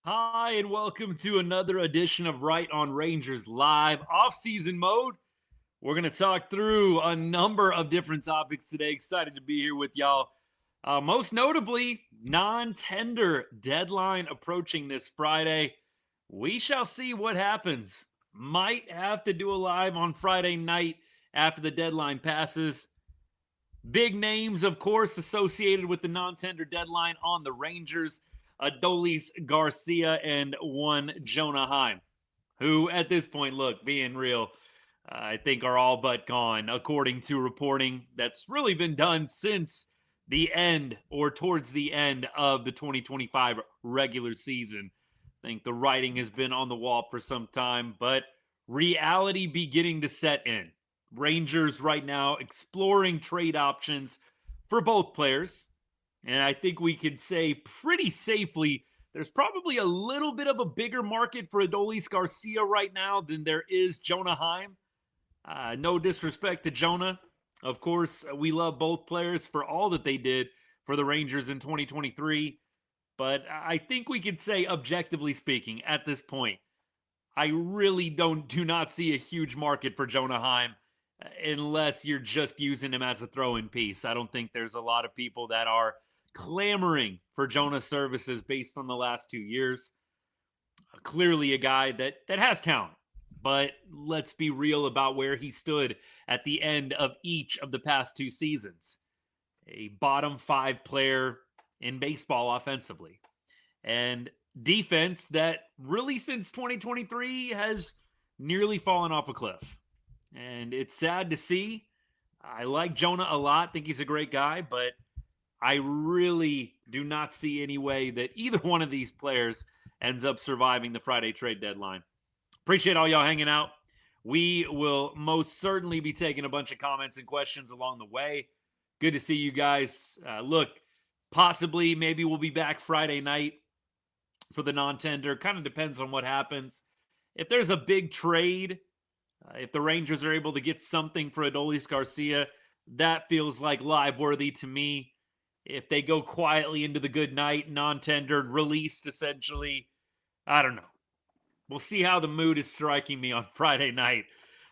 Hi, and welcome to another edition of Right on Rangers Live off-season mode. We're going to talk through a number of different topics today. Excited to be here with y'all. Most notably, non-tender deadline approaching this Friday. We shall see what happens. Might have to do a live on Friday night after the deadline passes. Big names, of course, associated with the non-tender deadline on the Rangers. Adolis, Garcia, and one Jonah Heim, who at this point, look, being real, I think are all but gone, according to reporting that's really been done since the end or towards the end of the 2025 regular season. I think the writing has been on the wall for some time, but reality beginning to set in. Rangers right now exploring trade options for both players. And I think we could say pretty safely there's probably a little bit of a bigger market for Adolis Garcia right now than there is Jonah Heim. No disrespect to Jonah. Of course, we love both players for all that they did for the Rangers in 2023. But I think we could say, objectively speaking, at this point, I really do not see a huge market for Jonah Heim unless you're just using him as a throw-in piece. I don't think there's a lot of people that are clamoring for Jonah's services based on the last 2 years. Clearly a guy that has talent, but let's be real about where he stood at the end of each of the past 2 seasons. A bottom 5 player in baseball offensively. And defense that really since 2023 has nearly fallen off a cliff. And it's sad to see. I like Jonah a lot, think he's a great guy, but I really do not see any way that either one of these players ends up surviving the Friday trade deadline. Appreciate all y'all hanging out. We will most certainly be taking a bunch of comments and questions along the way. Good to see you guys. Look, possibly, maybe we'll be back Friday night for the non-tender. Kind of depends on what happens. If there's a big trade, if the Rangers are able to get something for Adolis Garcia, that feels like live worthy to me. If they go quietly into the good night, non-tendered, released essentially, I don't know. We'll see how the mood is striking me on Friday night.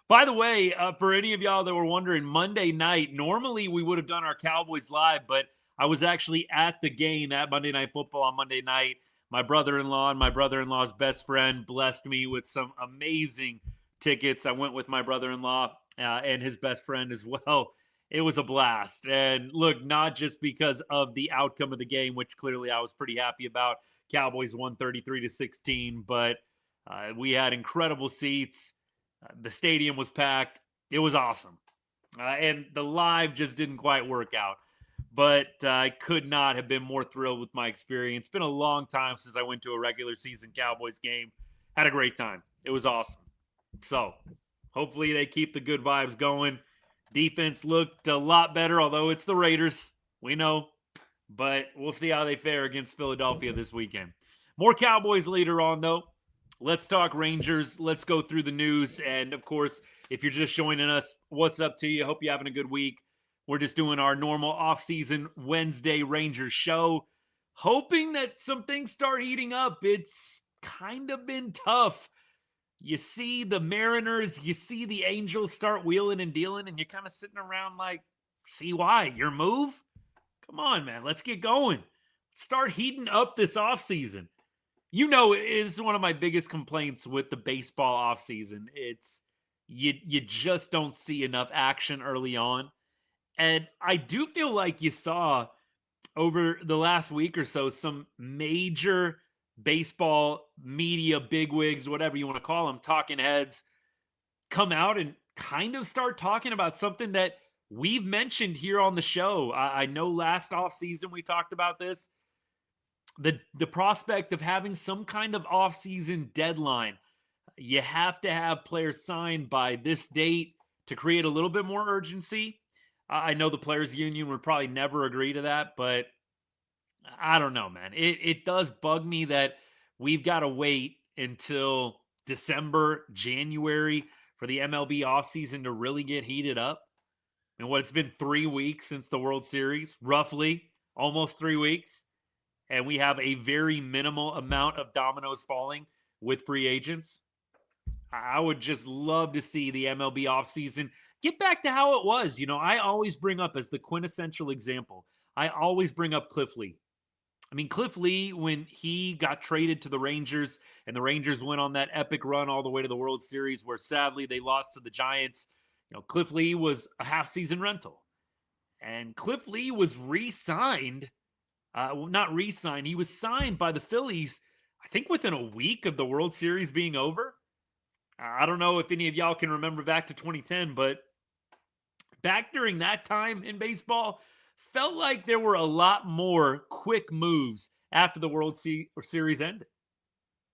By the way, for any of y'all that were wondering, Monday night, normally we would have done our Cowboys live, but I was actually at the game at Monday Night Football on Monday night. My brother-in-law and my brother-in-law's best friend blessed me with some amazing tickets. I went with my brother-in-law and his best friend as well. It was a blast. And look, not just because of the outcome of the game, which clearly I was pretty happy about. Cowboys won 33-16, but we had incredible seats. The stadium was packed. It was awesome. And the live just didn't quite work out. But I could not have been more thrilled with my experience. It's been a long time since I went to a regular season Cowboys game. Had a great time. It was awesome. So hopefully they keep the good vibes going. Defense looked a lot better, although it's the Raiders. We know. But we'll see how they fare against Philadelphia this weekend. More Cowboys later on, though. Let's talk Rangers. Let's go through the news. And, of course, if you're just joining us, what's up to you? Hope you're having a good week. We're just doing our normal off-season Wednesday Rangers show. Hoping that some things start heating up. It's kind of been tough. You see the Mariners, you see the Angels start wheeling and dealing, and you're kind of sitting around like, see why? Your move? Come on, man. Let's get going. Start heating up this offseason. You know, it's one of my biggest complaints with the baseball offseason. It's you just don't see enough action early on. And I do feel like you saw over the last week or so some major baseball media bigwigs, whatever you want to call them, talking heads, come out and kind of start talking about something that we've mentioned here on the show. I know last offseason we talked about this. The prospect of having some kind of offseason deadline. You have to have players signed by this date to create a little bit more urgency. I know the players union would probably never agree to that, but I don't know, man. It does bug me that we've got to wait until December, January for the MLB offseason to really get heated up. And what, it's been 3 weeks since the World Series, roughly, almost 3 weeks. and we have a very minimal amount of dominoes falling with free agents, I would just love to see the MLB offseason get back to how it was. I always bring up as the quintessential example, I always bring up Cliff Lee. I mean, Cliff Lee, when he got traded to the Rangers and the Rangers went on that epic run all the way to the World Series where sadly they lost to the Giants, Cliff Lee was a half-season rental. And Cliff Lee was re-signed, not re-signed, he was signed by the Phillies, I think within a week of the World Series being over. I don't know if any of y'all can remember back to 2010, but back during that time in baseball, felt like there were a lot more quick moves after the World Series ended.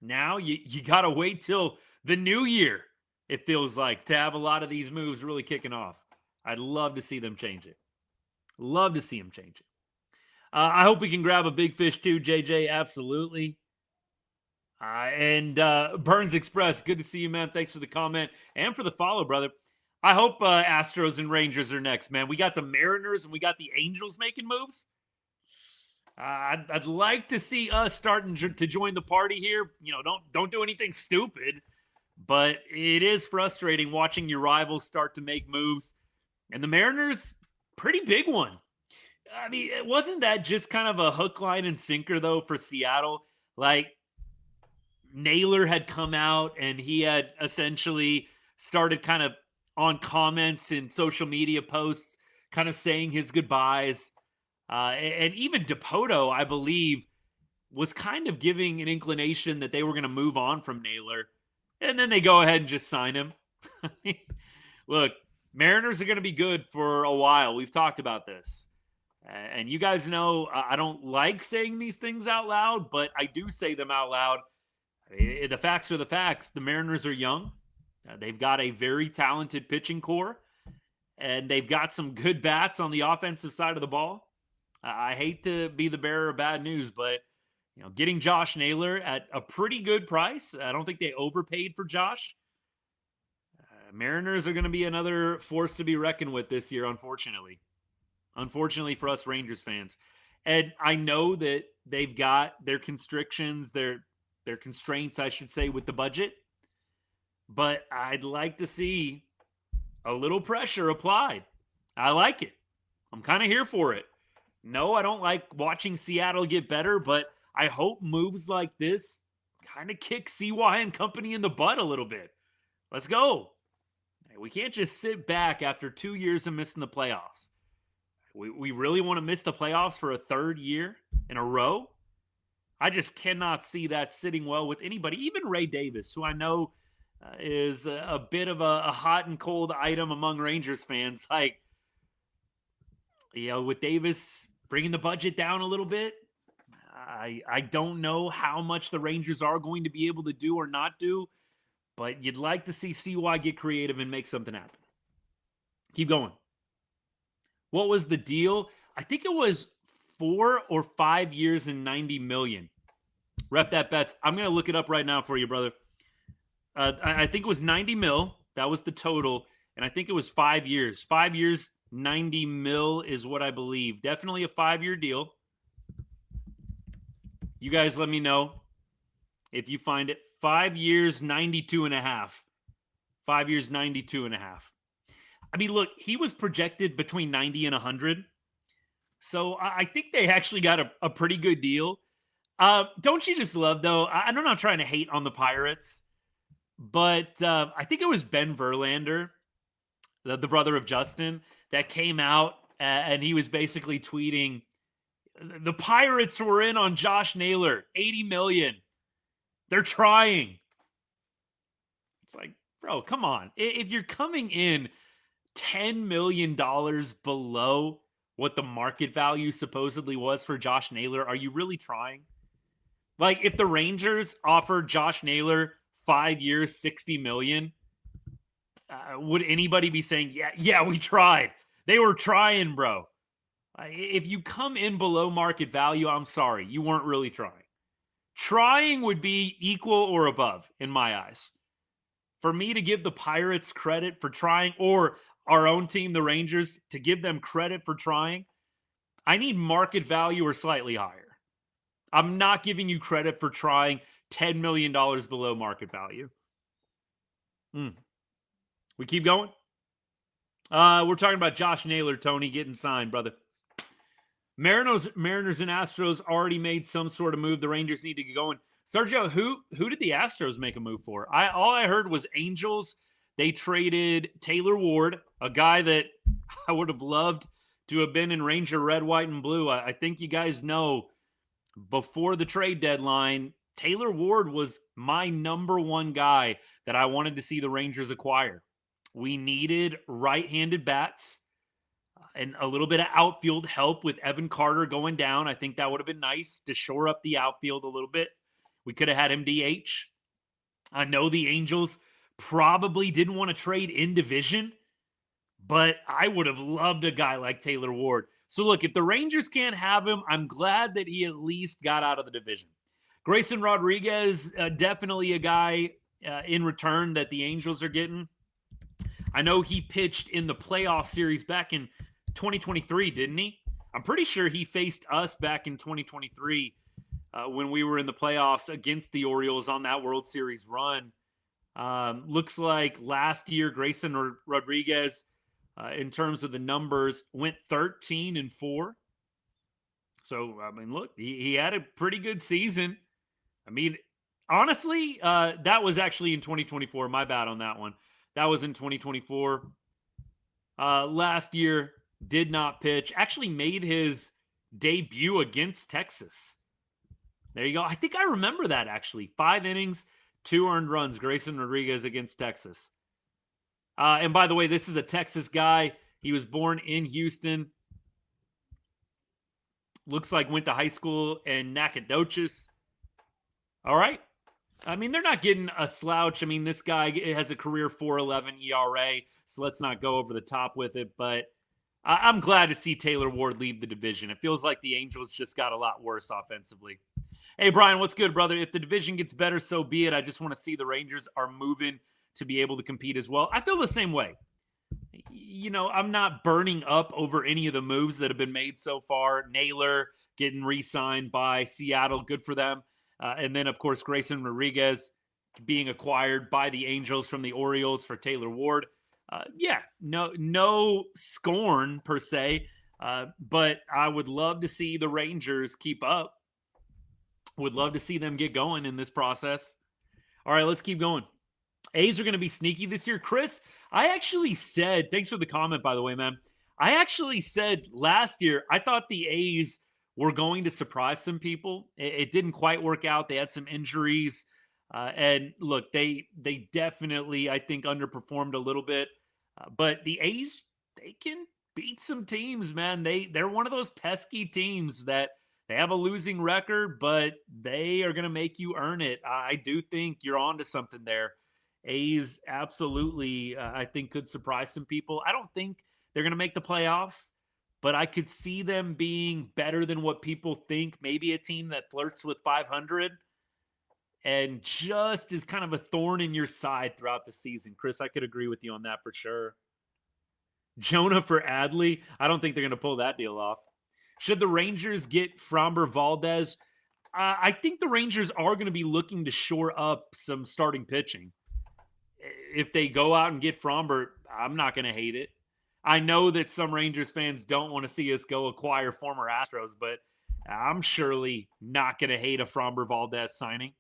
Now you got to wait till the new year, it feels like, to have a lot of these moves really kicking off. I'd love to see them change it. Love to see them change it. I hope we can grab a big fish too, JJ. Absolutely. And Burns Express, good to see you, man. Thanks for the comment and for the follow, brother. I hope Astros and Rangers are next, man. We got the Mariners and we got the Angels making moves. I'd like to see us starting to join the party here. Don't do anything stupid, but it is frustrating watching your rivals start to make moves. And the Mariners, pretty big one. I mean, wasn't that just kind of a hook, line, and sinker, though, for Seattle? Like, Naylor had come out and he had essentially started kind of on comments in social media posts, kind of saying his goodbyes. And even Dipoto, I believe, was kind of giving an inclination that they were going to move on from Naylor. And then they go ahead and just sign him. Look, Mariners are going to be good for a while. We've talked about this. And you guys know I don't like saying these things out loud, but I do say them out loud. The facts are the facts. The Mariners are young. They've got a very talented pitching core, and they've got some good bats on the offensive side of the ball. I hate to be the bearer of bad news, but getting Josh Naylor at a pretty good price. I don't think they overpaid for Josh. Mariners are going to be another force to be reckoned with this year, unfortunately. Unfortunately for us Rangers fans. And I know that they've got their constrictions, their constraints, I should say, with the budget. But I'd like to see a little pressure applied. I like it. I'm kind of here for it. No, I don't like watching Seattle get better, but I hope moves like this kind of kick CY and company in the butt a little bit. Let's go. We can't just sit back after 2 years of missing the playoffs. We really want to miss the playoffs for a third year in a row? I just cannot see that sitting well with anybody, even Ray Davis, who I know is a bit of a hot and cold item among Rangers fans. Like, with Davis bringing the budget down a little bit, I don't know how much the Rangers are going to be able to do or not do, but you'd like to see CY get creative and make something happen. Keep going. What was the deal? I think it was 4 or 5 years and $90 million. Rep that bets. I'm going to look it up right now for you, brother. I think it was 90 mil. That was the total. And I think it was 5 years. 5 years, 90 mil is what I believe. Definitely a 5-year deal. You guys let me know if you find it. 5 years, 92 and a half. 5 years, 92 and a half. I mean, look, he was projected between 90 and 100. So I think they actually got a pretty good deal. Don't you just love, though? I'm not trying to hate on the Pirates, but I think it was Ben Verlander, the brother of Justin, that came out and he was basically tweeting, the Pirates were in on Josh Naylor, $80 million. They're trying. It's like, bro, come on. If you're coming in $10 million below what the market value supposedly was for Josh Naylor, are you really trying? Like, if the Rangers offered Josh Naylor 5 years, $60 million, would anybody be saying, yeah, we tried? They were trying, bro. If you come in below market value, I'm sorry, you weren't really trying. Trying would be equal or above in my eyes. For me to give the Pirates credit for trying, or our own team, the Rangers, to give them credit for trying, I need market value or slightly higher. I'm not giving you credit for trying $10 million below market value. We keep going. We're talking about Josh Naylor, Tony, getting signed, brother. Mariners and Astros already made some sort of move. The Rangers need to get going. Sergio, who did the Astros make a move for? All I heard was Angels. They traded Taylor Ward, a guy that I would have loved to have been in Ranger red, white, and blue. I think you guys know before the trade deadline, Taylor Ward was my number one guy that I wanted to see the Rangers acquire. We needed right-handed bats and a little bit of outfield help with Evan Carter going down. I think that would have been nice to shore up the outfield a little bit. We could have had him DH. I know the Angels probably didn't want to trade in division, but I would have loved a guy like Taylor Ward. So look, if the Rangers can't have him, I'm glad that he at least got out of the division. Grayson Rodriguez, definitely a guy in return that the Angels are getting. I know he pitched in the playoff series back in 2023, didn't he? I'm pretty sure he faced us back in 2023 when we were in the playoffs against the Orioles on that World Series run. Looks like last year, Grayson Rodriguez, in terms of the numbers, went 13-4. So, I mean, look, he had a pretty good season. I mean, honestly, that was actually in 2024. My bad on that one. That was in 2024. Last year, did not pitch. Actually made his debut against Texas. There you go. I think I remember that, actually. 5 innings, 2 earned runs. Grayson Rodriguez against Texas. And by the way, this is a Texas guy. He was born in Houston. Looks like went to high school in Nacogdoches. All right. I mean, they're not getting a slouch. I mean, this guy has a career 4.11 ERA, so let's not go over the top with it. But I'm glad to see Taylor Ward leave the division. It feels like the Angels just got a lot worse offensively. Hey, Brian, what's good, brother? If the division gets better, so be it. I just want to see the Rangers are moving to be able to compete as well. I feel the same way. You know, I'm not burning up over any of the moves that have been made so far. Naylor getting re-signed by Seattle, good for them. And then, of course, Grayson Rodriguez being acquired by the Angels from the Orioles for Taylor Ward. No scorn per se, but I would love to see the Rangers keep up. Would love to see them get going in this process. All right, let's keep going. A's are going to be sneaky this year. Chris, I actually said, thanks for the comment, by the way, man. I actually said last year, I thought the A's were going to surprise some people. It didn't quite work out. They had some injuries. And look, they definitely, I think, underperformed a little bit. But the A's, they can beat some teams, man. They're one of those pesky teams that they have a losing record, but they are going to make you earn it. I do think you're onto something there. A's absolutely, I think, could surprise some people. I don't think they're going to make the playoffs, but I could see them being better than what people think. Maybe a team that flirts with 500 and just is kind of a thorn in your side throughout the season. Chris, I could agree with you on that for sure. Jonah for Adley. I don't think they're going to pull that deal off. Should the Rangers get Framber Valdez? I think the Rangers are going to be looking to shore up some starting pitching. If they go out and get Framber, I'm not going to hate it. I know that some Rangers fans don't want to see us go acquire former Astros, but I'm surely not going to hate a Framber Valdez signing.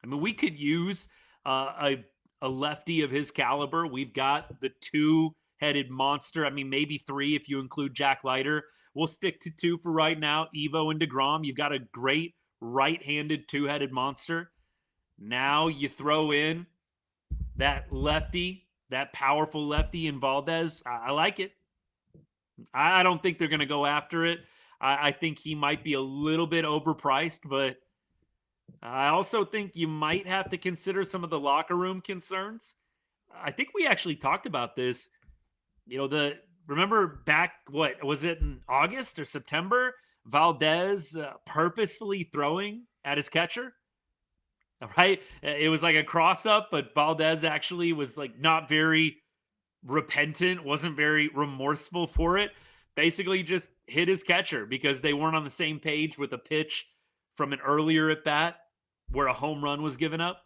I mean, we could use a lefty of his caliber. We've got the 2-headed monster. I mean, maybe 3 if you include Jack Leiter. We'll stick to 2 for right now. Evo and DeGrom. You've got a great right-handed 2-headed monster. Now you throw in that lefty, that powerful lefty in Valdez. I like it. I don't think they're going to go after it. I think he might be a little bit overpriced, but I also think you might have to consider some of the locker room concerns. I think we actually talked about this. You know, remember back, what was it, in August or September? Valdez purposefully throwing at his catcher. All right. It was like a cross up, but Valdez actually was like not very repentant, wasn't very remorseful for it. Basically just hit his catcher because they weren't on the same page with a pitch from an earlier at bat where a home run was given up.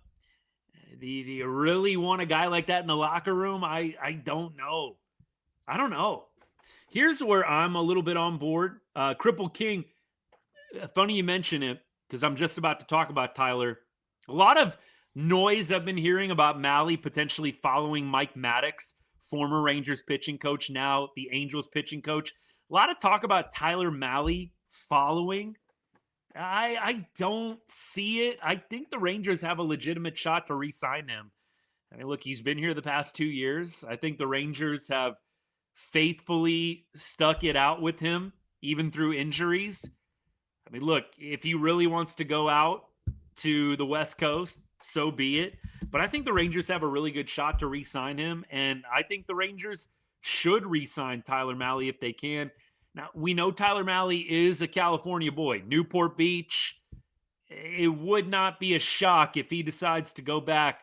Do you really want a guy like that in the locker room? I don't know. I don't know. Here's where I'm a little bit on board. Cripple King, funny you mention it because I'm just about to talk about Tyler. A lot of noise I've been hearing about Mahle potentially following Mike Maddox, former Rangers pitching coach, now the Angels pitching coach. A lot of talk about Tyler Mahle following. I don't see it. I think the Rangers have a legitimate shot to re-sign him. I mean, look, he's been here the past 2 years. I think the Rangers have faithfully stuck it out with him, even through injuries. I mean, look, if he really wants to go out to the West Coast, so be it. But I think the Rangers have a really good shot to re-sign him, and I think the Rangers should re-sign Tyler Mahle if they can. Now, we know Tyler Mahle is a California boy, Newport Beach. It would not be a shock if he decides to go back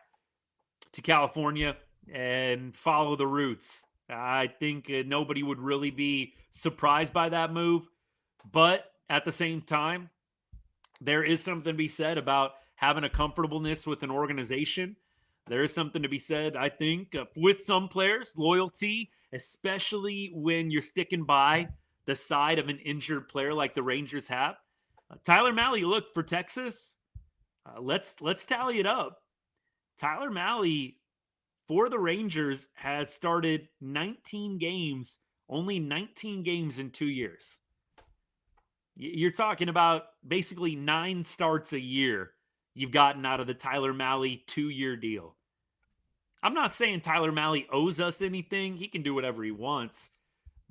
to California and follow the roots. I think nobody would really be surprised by that move. But at the same time, there is something to be said about having a comfortableness with an organization. There is something to be said, I think, with some players, loyalty, especially when you're sticking by the side of an injured player like the Rangers have. Tyler Mahle, look, for Texas, let's tally it up. Tyler Mahle for the Rangers has started 19 games, only 19 games in 2 years. You're talking about basically 9 starts a year you've gotten out of the Tyler Mahle 2-year deal. I'm not saying Tyler Mahle owes us anything. He can do whatever he wants.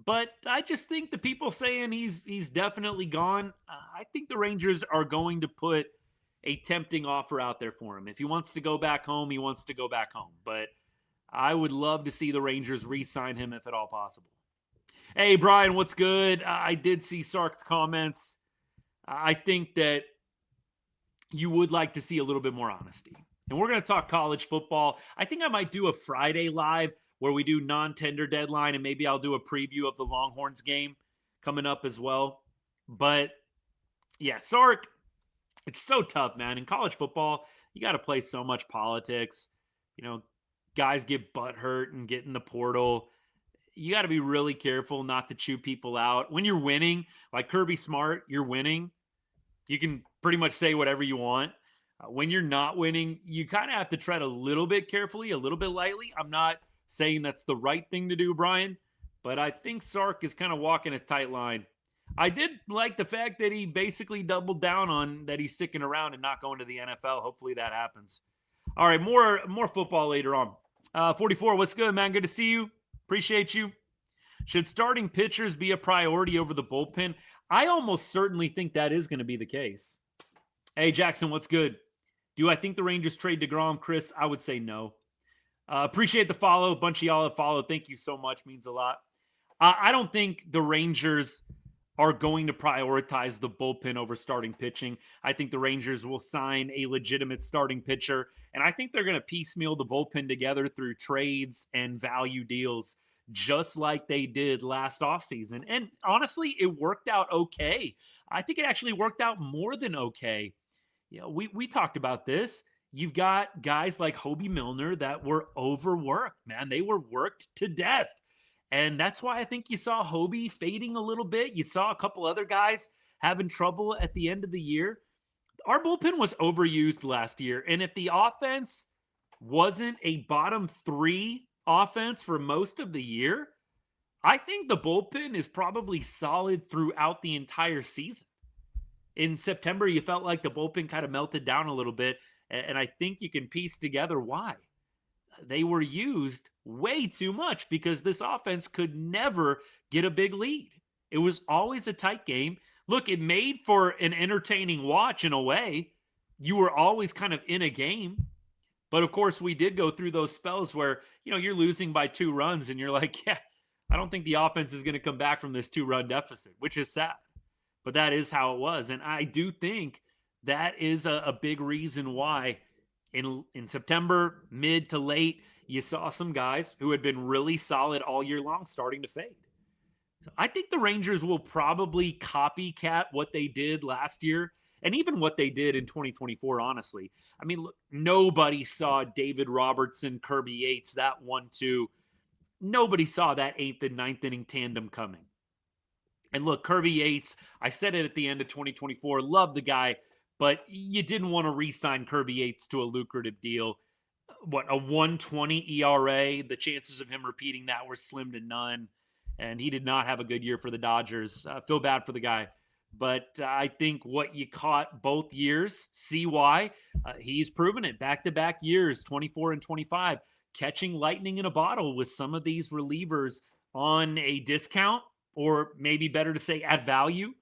But I just think the people saying he's definitely gone, I think the Rangers are going to put a tempting offer out there for him. If he wants to go back home, he wants to go back home. But I would love to see the Rangers re-sign him if at all possible. Hey, Brian, what's good? I did see Sark's comments. I think that you would like to see a little bit more honesty. And we're going to talk college football. I think I might do a Friday live where we do non-tender deadline, and maybe I'll do a preview of the Longhorns game coming up as well. But, yeah, Sark, it's so tough, man. In college football, you got to play so much politics. You know, guys get butthurt and get in the portal. You got to be really careful not to chew people out. When you're winning, like Kirby Smart, you're winning. You can pretty much say whatever you want. When you're not winning, you kind of have to tread a little bit carefully, a little bit lightly. I'm not saying that's the right thing to do, Brian, but I think Sark is kind of walking a tight line. I did like the fact that he basically doubled down on that he's sticking around and not going to the NFL. Hopefully that happens. All right, more football later on. 44, what's good, man? Good to see you. Appreciate you. Should starting pitchers be a priority over the bullpen? I almost certainly think that is going to be the case. Hey, Jackson, what's good? Do I think the Rangers trade DeGrom, Chris? I would say no. Appreciate the follow. A bunch of y'all have followed. Thank you so much. Means a lot. I don't think the Rangers are going to prioritize the bullpen over starting pitching. I think the Rangers will sign a legitimate starting pitcher, and I think they're going to piecemeal the bullpen together through trades and value deals, just like they did last offseason. And honestly, it worked out okay. I think it actually worked out more than okay. You know, we talked about this. You've got guys like Hobie Milner that were overworked, man. They were worked to death. And that's why I think you saw Hobie fading a little bit. You saw a couple other guys having trouble at the end of the year. Our bullpen was overused last year. And if the offense wasn't a bottom 3 offense for most of the year, I think the bullpen is probably solid throughout the entire season. In September, you felt like the bullpen kind of melted down a little bit. And I think you can piece together why. They were used way too much because this offense could never get a big lead. It was always a tight game. Look, it made for an entertaining watch in a way. You were always kind of in a game. But of course, we did go through those spells where, you know, you're losing by 2 runs and you're like, yeah, I don't think the offense is going to come back from this 2-run deficit, which is sad. But that is how it was. And I do think that is a big reason why in September, mid to late, you saw some guys who had been really solid all year long starting to fade. So I think the Rangers will probably copycat what they did last year and even what they did in 2024, honestly. I mean, look, nobody saw David Robertson, Kirby Yates, that 1-2. Nobody saw that 8th and 9th inning tandem coming. And look, Kirby Yates, I said it at the end of 2024, love the guy, but you didn't want to re-sign Kirby Yates to a lucrative deal. What, a 1.20 ERA? The chances of him repeating that were slim to none. And he did not have a good year for the Dodgers. Feel bad for the guy. But I think what you caught both years, see why. He's proven it back-to-back years, 24 and 25, catching lightning in a bottle with some of these relievers on a discount, or maybe better to say at value.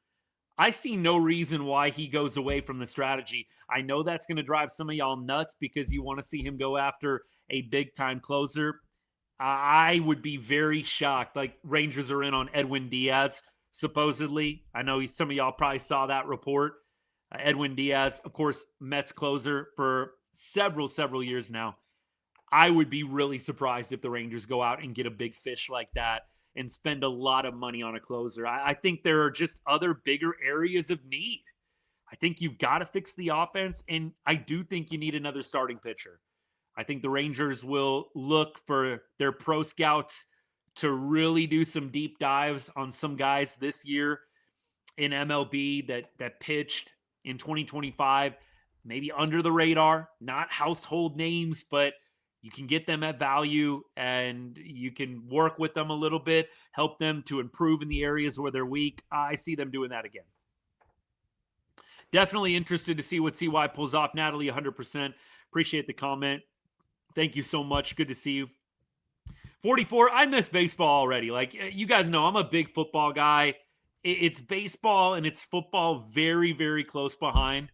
I see no reason why he goes away from the strategy. I know that's going to drive some of y'all nuts because you want to see him go after a big-time closer. I would be very shocked. Like, Rangers are in on Edwin Diaz, supposedly. I know some of y'all probably saw that report. Edwin Diaz, of course, Mets closer for several years now. I would be really surprised if the Rangers go out and get a big fish like that and spend a lot of money on a closer. I think there are just other bigger areas of need. I think you've got to fix the offense, and I do think you need another starting pitcher. I think the Rangers will look for their pro scouts to really do some deep dives on some guys this year in MLB that pitched in 2025, maybe under the radar, not household names, but you can get them at value and you can work with them a little bit, help them to improve in the areas where they're weak. I see them doing that again. Definitely interested to see what CY pulls off. Natalie, 100%. Appreciate the comment. Thank you so much. Good to see you. 44, I miss baseball already. Like, you guys know, I'm a big football guy. It's baseball and it's football very, very close behind.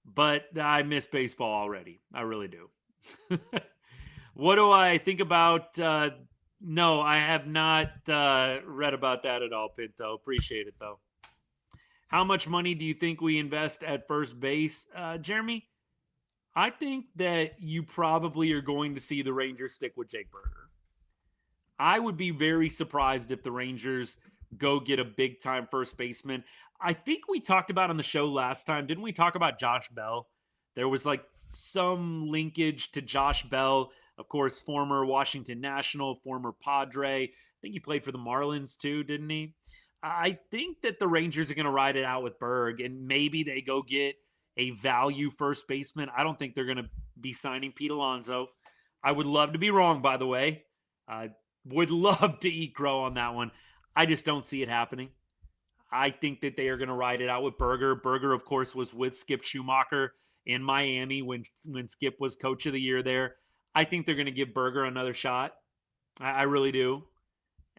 But I miss baseball already. I really do. What do I think about? No, I have not read about that at all, Pinto. Appreciate it, though. How much money do you think we invest at first base? Jeremy, I think that you probably are going to see the Rangers stick with Jake Berger. I would be very surprised if the Rangers go get a big-time first baseman. I think we talked about on the show last time, didn't we talk about Josh Bell? There was like some linkage to Josh Bell, of course, former Washington National, former Padre. I think he played for the Marlins too, didn't he? I think that the Rangers are going to ride it out with Berg, and maybe they go get a value first baseman. I don't think they're going to be signing Pete Alonso. I would love to be wrong, by the way. I would love to eat crow on that one. I just don't see it happening. I think that they are going to ride it out with Berger. Berger, of course, was with Skip Schumacher in Miami when Skip was coach of the year there. I think they're going to give Berger another shot. I really do.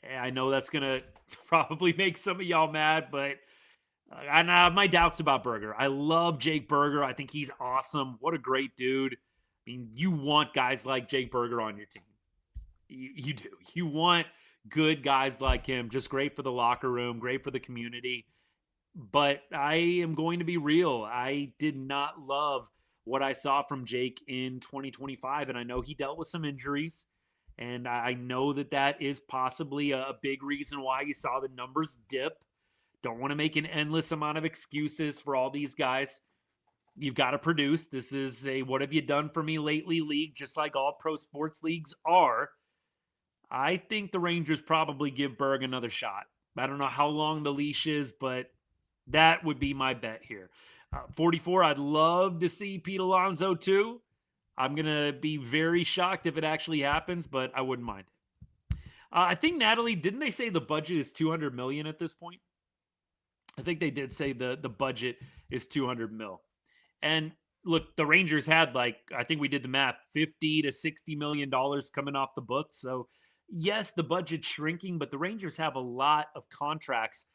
I know that's going to probably make some of y'all mad, but I have my doubts about Berger. I love Jake Berger. I think he's awesome. What a great dude. I mean, you want guys like Jake Berger on your team. You do. You want good guys like him. Just great for the locker room, great for the community. But I am going to be real. I did not love what I saw from Jake in 2025, and I know he dealt with some injuries. And I know that is possibly a big reason why you saw the numbers dip. Don't want to make an endless amount of excuses for all these guys. You've got to produce. This is a what have you done for me lately league, just like all pro sports leagues are. I think the Rangers probably give Berg another shot. I don't know how long the leash is, but that would be my bet here. 44, I'd love to see Pete Alonso too. I'm going to be very shocked if it actually happens, but I wouldn't mind. I think, Natalie, didn't they say the budget is $200 million at this point? I think they did say the budget is $200 million. And look, the Rangers had I think we did the math, $50 to $60 million coming off the books. So yes, the budget's shrinking, but the Rangers have a lot of contracts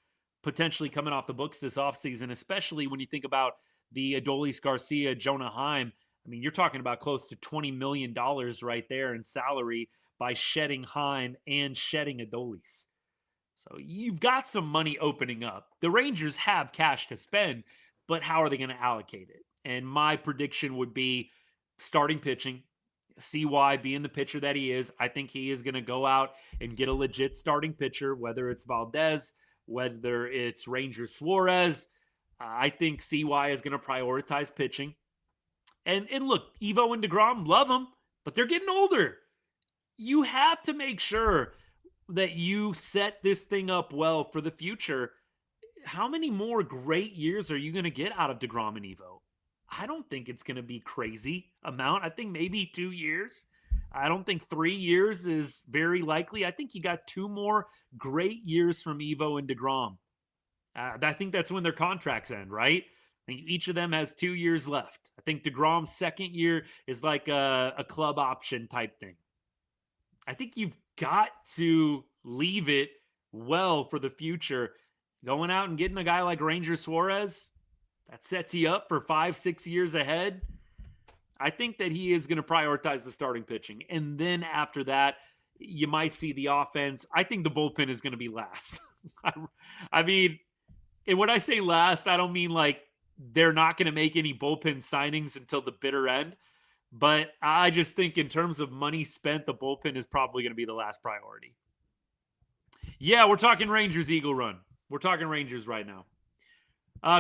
potentially coming off the books this offseason, especially when you think about the Adolis, Garcia, Jonah, Heim. I mean, you're talking about close to $20 million right there in salary by shedding Heim and shedding Adolis. So you've got some money opening up. The Rangers have cash to spend, but how are they going to allocate it? And my prediction would be starting pitching. CY being the pitcher that he is, I think he is going to go out and get a legit starting pitcher, whether it's Valdez, whether it's Ranger Suarez. I think CY is going to prioritize pitching. And look, Evo and DeGrom, love them, but they're getting older. You have to make sure that you set this thing up well for the future. How many more great years are you going to get out of DeGrom and Evo? I don't think it's going to be crazy amount. I think maybe 2 years. I don't think 3 years is very likely. I think you got 2 more great years from Evo and DeGrom. I think that's when their contracts end, right? I think each of them has 2 years left. I think DeGrom's second year is like a club option type thing. I think you've got to leave it well for the future. Going out and getting a guy like Ranger Suarez, that sets you up for 5-6 years ahead. I think that he is going to prioritize the starting pitching. And then after that, you might see the offense. I think the bullpen is going to be last. I mean, and when I say last, I don't mean like they're not going to make any bullpen signings until the bitter end. But I just think in terms of money spent, the bullpen is probably going to be the last priority. Yeah, we're talking Rangers Eagle Run. We're talking Rangers right now.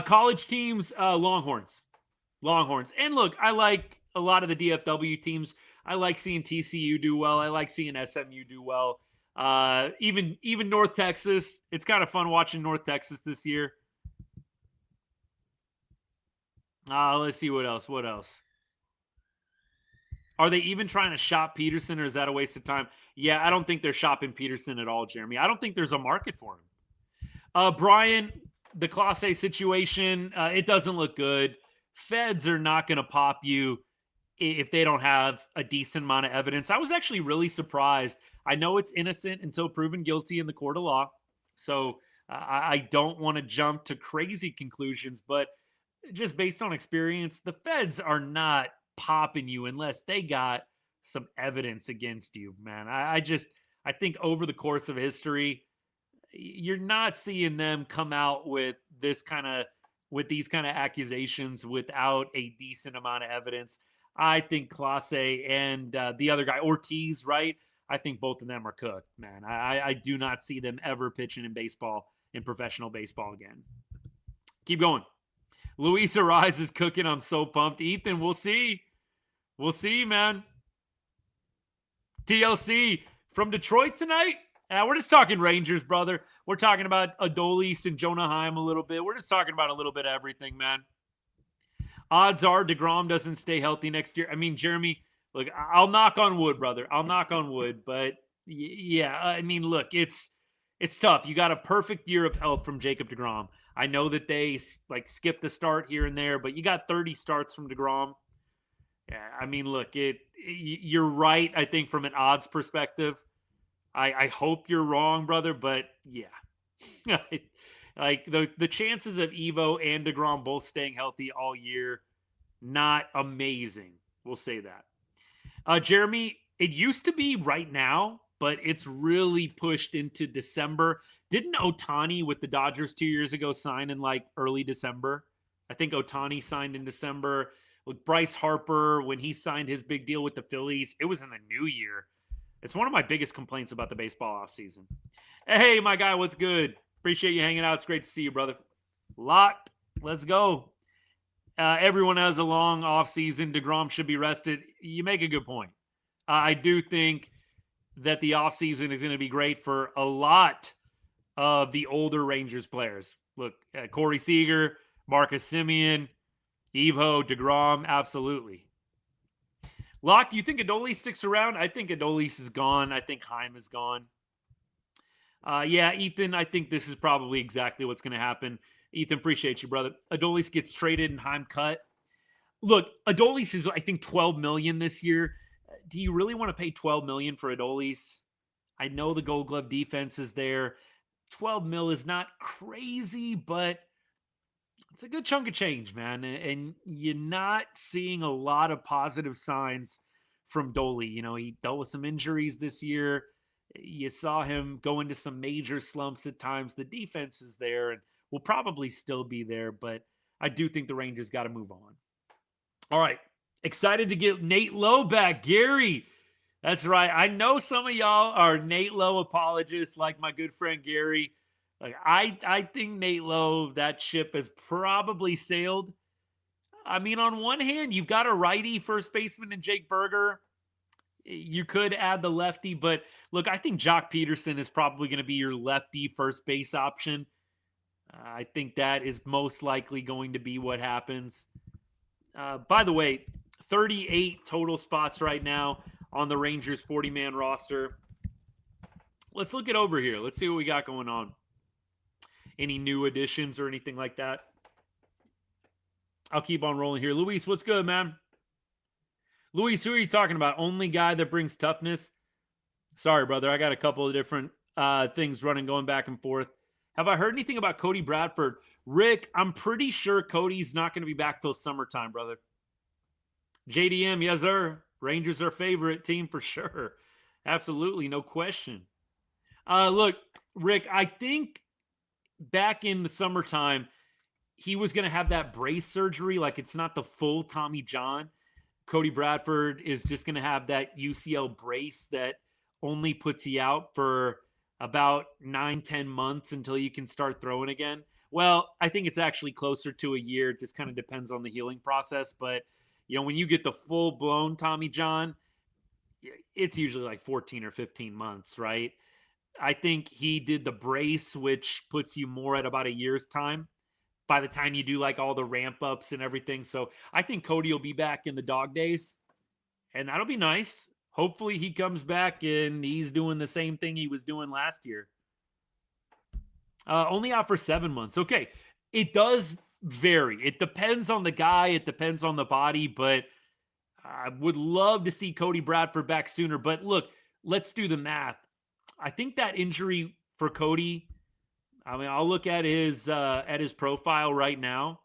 College teams, Longhorns. Longhorns. And look, I like a lot of the DFW teams. I like seeing TCU do well. I like seeing SMU do well. Even North Texas. It's kind of fun watching North Texas this year. Let's see what else. What else? Are they even trying to shop Peterson, or is that a waste of time? Yeah, I don't think they're shopping Peterson at all, Jeremy. I don't think there's a market for him. Brian, the Class A situation, it doesn't look good. Feds are not going to pop you if they don't have a decent amount of evidence. I was actually really surprised. I know it's innocent until proven guilty in the court of law. So I don't want to jump to crazy conclusions, but just based on experience, the feds are not popping you unless they got some evidence against you, man. I think over the course of history, you're not seeing them come out with these kind of accusations without a decent amount of evidence. I think Clase and the other guy, Ortiz, right? I think both of them are cooked, man. I do not see them ever pitching in professional baseball again. Keep going. Luis Ariz is cooking. I'm so pumped. Ethan, we'll see. We'll see, man. TLC from Detroit tonight. We're just talking Rangers, brother. We're talking about Adolis and Jonah Heim a little bit. We're just talking about a little bit of everything, man. Odds are DeGrom doesn't stay healthy next year. I mean, Jeremy, look, I'll knock on wood, brother. I'll knock on wood. But, yeah, I mean, look, it's tough. You got a perfect year of health from Jacob DeGrom. I know that they, skipped a start here and there, but you got 30 starts from DeGrom. Yeah, I mean, look, you're right, I think, from an odds perspective. I hope you're wrong, brother, but yeah. Like the chances of Evo and DeGrom both staying healthy all year, not amazing. We'll say that. Jeremy, it used to be right now, but it's really pushed into December. Didn't Ohtani with the Dodgers 2 years ago sign in early December? I think Ohtani signed in December. With Bryce Harper, when he signed his big deal with the Phillies, it was in the new year. It's one of my biggest complaints about the baseball offseason. Hey, my guy, what's good? Appreciate you hanging out. It's great to see you, brother. Locked. Let's go. Everyone has a long offseason. DeGrom should be rested. You make a good point. I do think that the offseason is going to be great for a lot of the older Rangers players. Look, Corey Seager, Marcus Semien, Evo, DeGrom, absolutely. Locke, do you think Adolis sticks around? I think Adolis is gone. I think Heim is gone. Yeah, Ethan, I think this is probably exactly what's going to happen. Ethan, appreciate you, brother. Adolis gets traded and Heim cut. Look, Adolis is, I think, $12 million this year. Do you really want to pay $12 million for Adolis? I know the Gold Glove defense is there. $12 million is not crazy, but it's a good chunk of change, man. And you're not seeing a lot of positive signs from Dolly. You know, he dealt with some injuries this year. You saw him go into some major slumps at times. The defense is there and will probably still be there, but I do think the Rangers got to move on. All right. Excited to get Nate Lowe back. Gary. That's right. I know some of y'all are Nate Lowe apologists like my good friend Gary. Like I think Nate Lowe, that ship has probably sailed. I mean, on one hand, you've got a righty first baseman in Jake Berger. You could add the lefty, but look, I think Jock Peterson is probably going to be your lefty first base option. I think that is most likely going to be what happens. By the way, 38 total spots right now on the Rangers 40-man roster. Let's look it over here. Let's see what we got going on. Any new additions or anything like that? I'll keep on rolling here. Luis, what's good, man? Luis, who are you talking about? Only guy that brings toughness? Sorry, brother. I got a couple of different things running, going back and forth. Have I heard anything about Cody Bradford? Rick, I'm pretty sure Cody's not going to be back till summertime, brother. JDM, yes, sir. Rangers are favorite team for sure. Absolutely, no question. Look, Rick, I think back in the summertime, he was going to have that brace surgery. Like, it's not the full Tommy John. Cody Bradford is just going to have that UCL brace that only puts you out for about 9-10 months until you can start throwing again. Well, I think it's actually closer to a year. It just kind of depends on the healing process. But, you know, when you get the full-blown Tommy John, it's usually like 14 or 15 months, right? I think he did the brace, which puts you more at about a year's time by the time you do like all the ramp ups and everything. So I think Cody will be back in the dog days, and that'll be nice. Hopefully he comes back and he's doing the same thing he was doing last year. Only out for 7 months. Okay. It does vary. It depends on the guy. It depends on the body, but I would love to see Cody Bradford back sooner. But look, let's do the math. I think that injury for Cody, I mean, I'll look at his profile right now,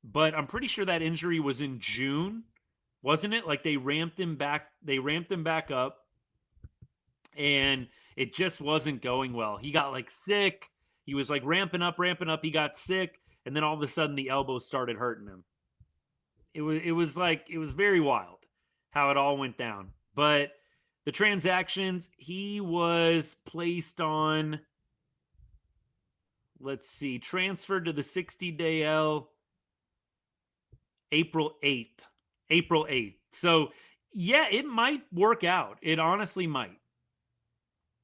but I'm pretty sure that injury was in June, wasn't it? Like they ramped him back up, and it just wasn't going well. He got like sick. He was like ramping up. He got sick, and then all of a sudden the elbow started hurting him. It was very wild how it all went down. But the transactions, he was placed on, let's see, transferred to the 60-day L April 8th. So, yeah, it might work out. It honestly might.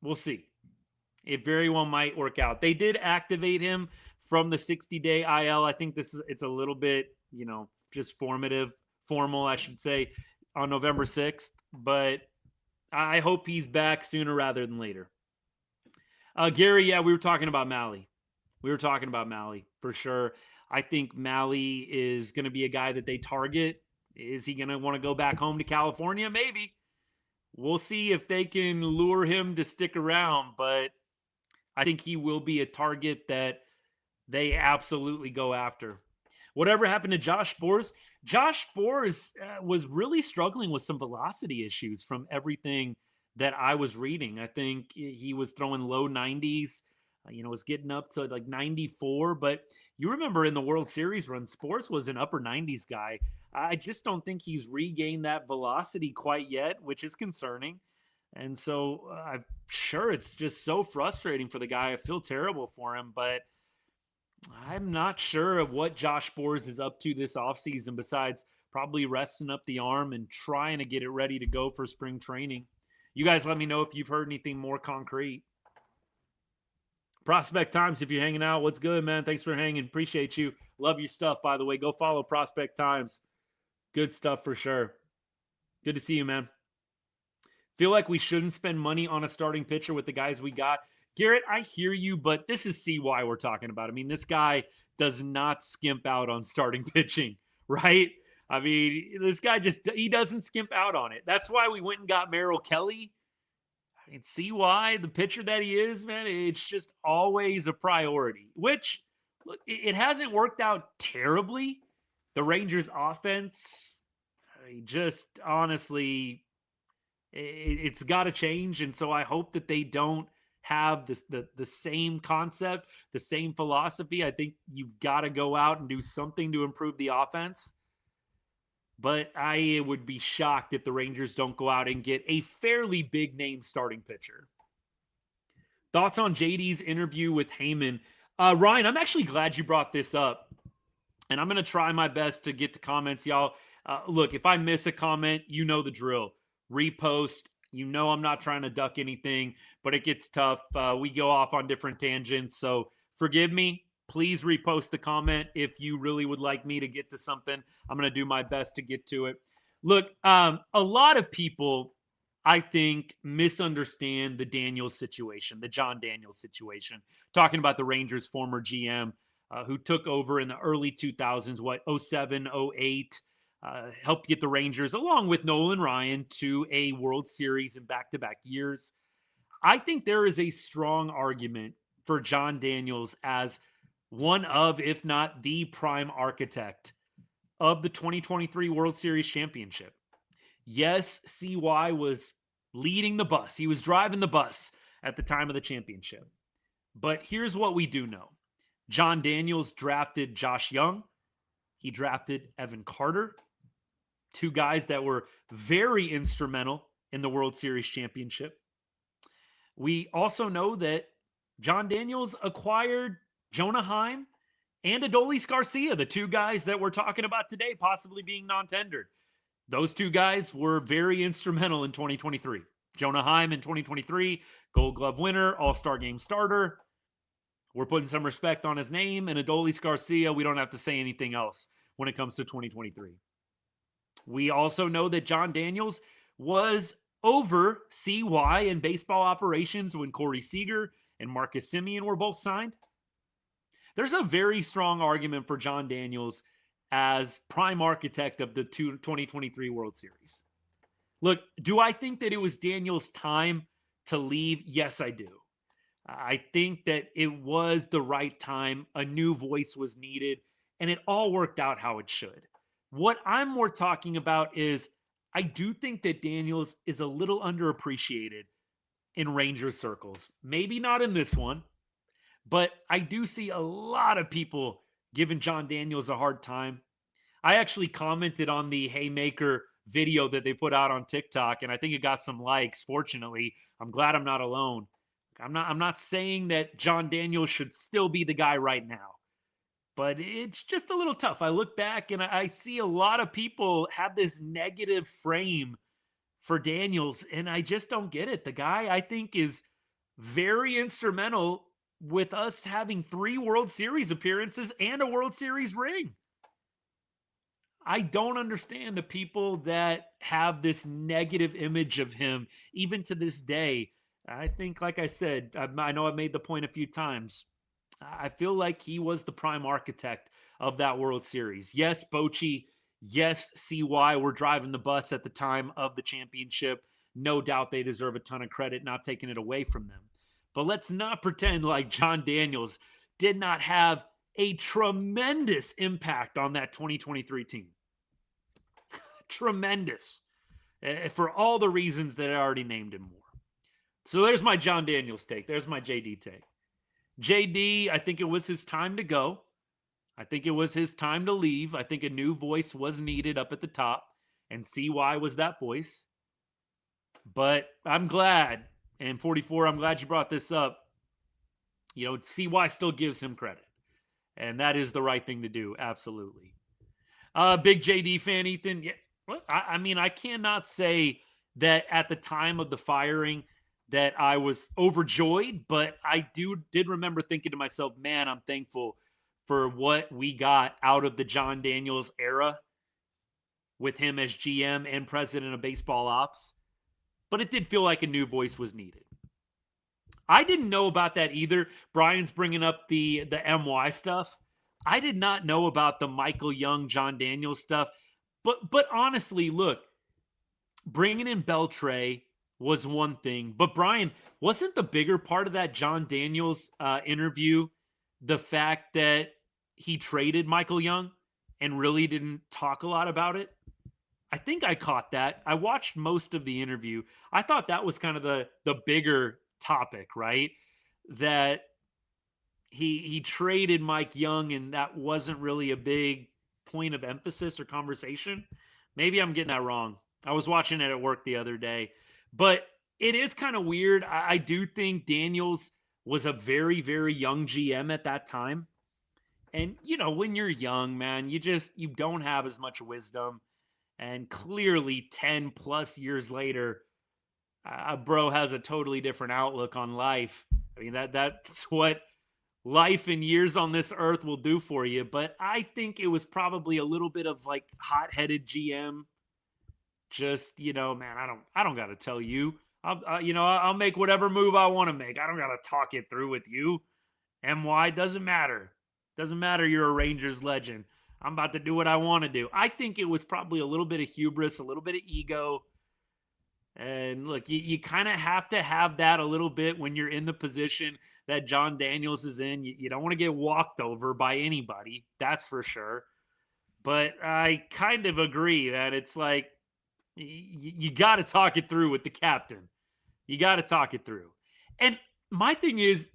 We'll see. It very well might work out. They did activate him from the 60-day IL. I think it's a little bit, just formal, I should say, on November 6th. But I hope he's back sooner rather than later. Gary, yeah, we were talking about Malley. For sure. I think Malley is going to be a guy that they target. Is he going to want to go back home to California? Maybe. We'll see if they can lure him to stick around, but I think he will be a target that they absolutely go after. Whatever happened to Josh Sborz? Josh Sborz was really struggling with some velocity issues from everything that I was reading. I think he was throwing low 90s, was getting up to like 94. But you remember in the World Series run, Sborz was an upper 90s guy. I just don't think he's regained that velocity quite yet, which is concerning. And so I'm sure it's just so frustrating for the guy. I feel terrible for him, but I'm not sure of what Josh Sborz is up to this offseason besides probably resting up the arm and trying to get it ready to go for spring training. You guys let me know if you've heard anything more concrete. Prospect Times, if you're hanging out, what's good, man? Thanks for hanging. Appreciate you. Love your stuff, by the way. Go follow Prospect Times. Good stuff for sure. Good to see you, man. Feel like we shouldn't spend money on a starting pitcher with the guys we got. Garrett, I hear you, but this is CY we're talking about. I mean, this guy does not skimp out on starting pitching, right? I mean, this guy he doesn't skimp out on it. That's why we went and got Merrill Kelly. I mean, CY, the pitcher that he is, man, it's just always a priority, which, look, it hasn't worked out terribly. The Rangers offense, just honestly, it's got to change. And so I hope that they don't have the same concept, the same philosophy. I think you've got to go out and do something to improve the offense. But I would be shocked if the Rangers don't go out and get a fairly big name starting pitcher. Thoughts on JD's interview with Heyman? Ryan, I'm actually glad you brought this up, and I'm going to try my best to get to comments, y'all. Look, if I miss a comment, you know the drill. Repost. You know I'm not trying to duck anything, but it gets tough. We go off on different tangents, so forgive me. Please repost the comment if you really would like me to get to something. I'm going to do my best to get to it. Look, a lot of people, I think, misunderstand the Daniels situation, the John Daniels situation. Talking about the Rangers' former GM who took over in the early 2000s, 07, 08, helped get the Rangers, along with Nolan Ryan, to a World Series in back-to-back years. I think there is a strong argument for John Daniels as one of, if not the prime architect of the 2023 World Series championship. Yes, CY was leading the bus. He was driving the bus at the time of the championship. But here's what we do know. John Daniels drafted Josh Young. He drafted Evan Carter. Two guys that were very instrumental in the World Series championship. We also know that John Daniels acquired Jonah Heim and Adolis Garcia, the two guys that we're talking about today, possibly being non-tendered. Those two guys were very instrumental in 2023. Jonah Heim in 2023, Gold Glove winner, All-Star Game starter. We're putting some respect on his name. And Adolis Garcia, we don't have to say anything else when it comes to 2023. We also know that John Daniels was over CY and baseball operations when Corey Seager and Marcus Semien were both signed. There's a very strong argument for John Daniels as prime architect of the 2023 World Series. Look, do I think that it was Daniels' time to leave? Yes, I do. I think that it was the right time. A new voice was needed, and it all worked out how it should. What I'm more talking about is I do think that Daniels is a little underappreciated in Rangers circles. Maybe not in this one, but I do see a lot of people giving John Daniels a hard time. I actually commented on the Haymaker video that they put out on TikTok, and I think it got some likes. Fortunately, I'm glad I'm not alone. I'm not saying that John Daniels should still be the guy right now, but it's just a little tough. I look back and I see a lot of people have this negative frame for Daniels, and I just don't get it. The guy, I think, is very instrumental with us having 3 World Series appearances and a World Series ring. I don't understand the people that have this negative image of him, even to this day. I think, like I said, I know I've made the point a few times. I feel like he was the prime architect of that World Series. Yes, Bochy. Yes, CY were driving the bus at the time of the championship. No doubt they deserve a ton of credit, not taking it away from them. But let's not pretend like John Daniels did not have a tremendous impact on that 2023 team. Tremendous. For all the reasons that I already named him more. So there's my John Daniels take. There's my JD take. JD, I think it was his time to go. I think it was his time to leave. I think a new voice was needed up at the top, and CY was that voice. But I'm glad, and 44, I'm glad you brought this up. You know, CY still gives him credit, and that is the right thing to do, absolutely. Big JD fan, Ethan. Yeah, I mean, I cannot say that at the time of the firing that I was overjoyed, but I did remember thinking to myself, man, I'm thankful for what we got out of the John Daniels era with him as GM and president of baseball ops. But it did feel like a new voice was needed. I didn't know about that either. Brian's bringing up the MY stuff. I did not know about the Michael Young, John Daniels stuff. But honestly, look, bringing in Beltre was one thing. But Brian, wasn't the bigger part of that John Daniels interview the fact that he traded Michael Young and really didn't talk a lot about it? I think I caught that. I watched most of the interview. I thought that was kind of the bigger topic, right? That he traded Mike Young, and that wasn't really a big point of emphasis or conversation. Maybe I'm getting that wrong. I was watching it at work the other day. But it is kind of weird. I do think Daniels was a very, very young GM at that time. And, when you're young, man, you don't have as much wisdom. And clearly 10 plus years later, bro has a totally different outlook on life. I mean, that's what life and years on this earth will do for you. But I think it was probably a little bit of like hot-headed GM. Just, man, I don't got to tell you. I'll make whatever move I want to make. I don't got to talk it through with you. MY doesn't matter. Doesn't matter. You're a Rangers legend. I'm about to do what I want to do. I think it was probably a little bit of hubris, a little bit of ego. And look, you kind of have to have that a little bit when you're in the position that John Daniels is in. You don't want to get walked over by anybody. That's for sure. But I kind of agree that it's like you got to talk it through with the captain. You got to talk it through. And my thing is,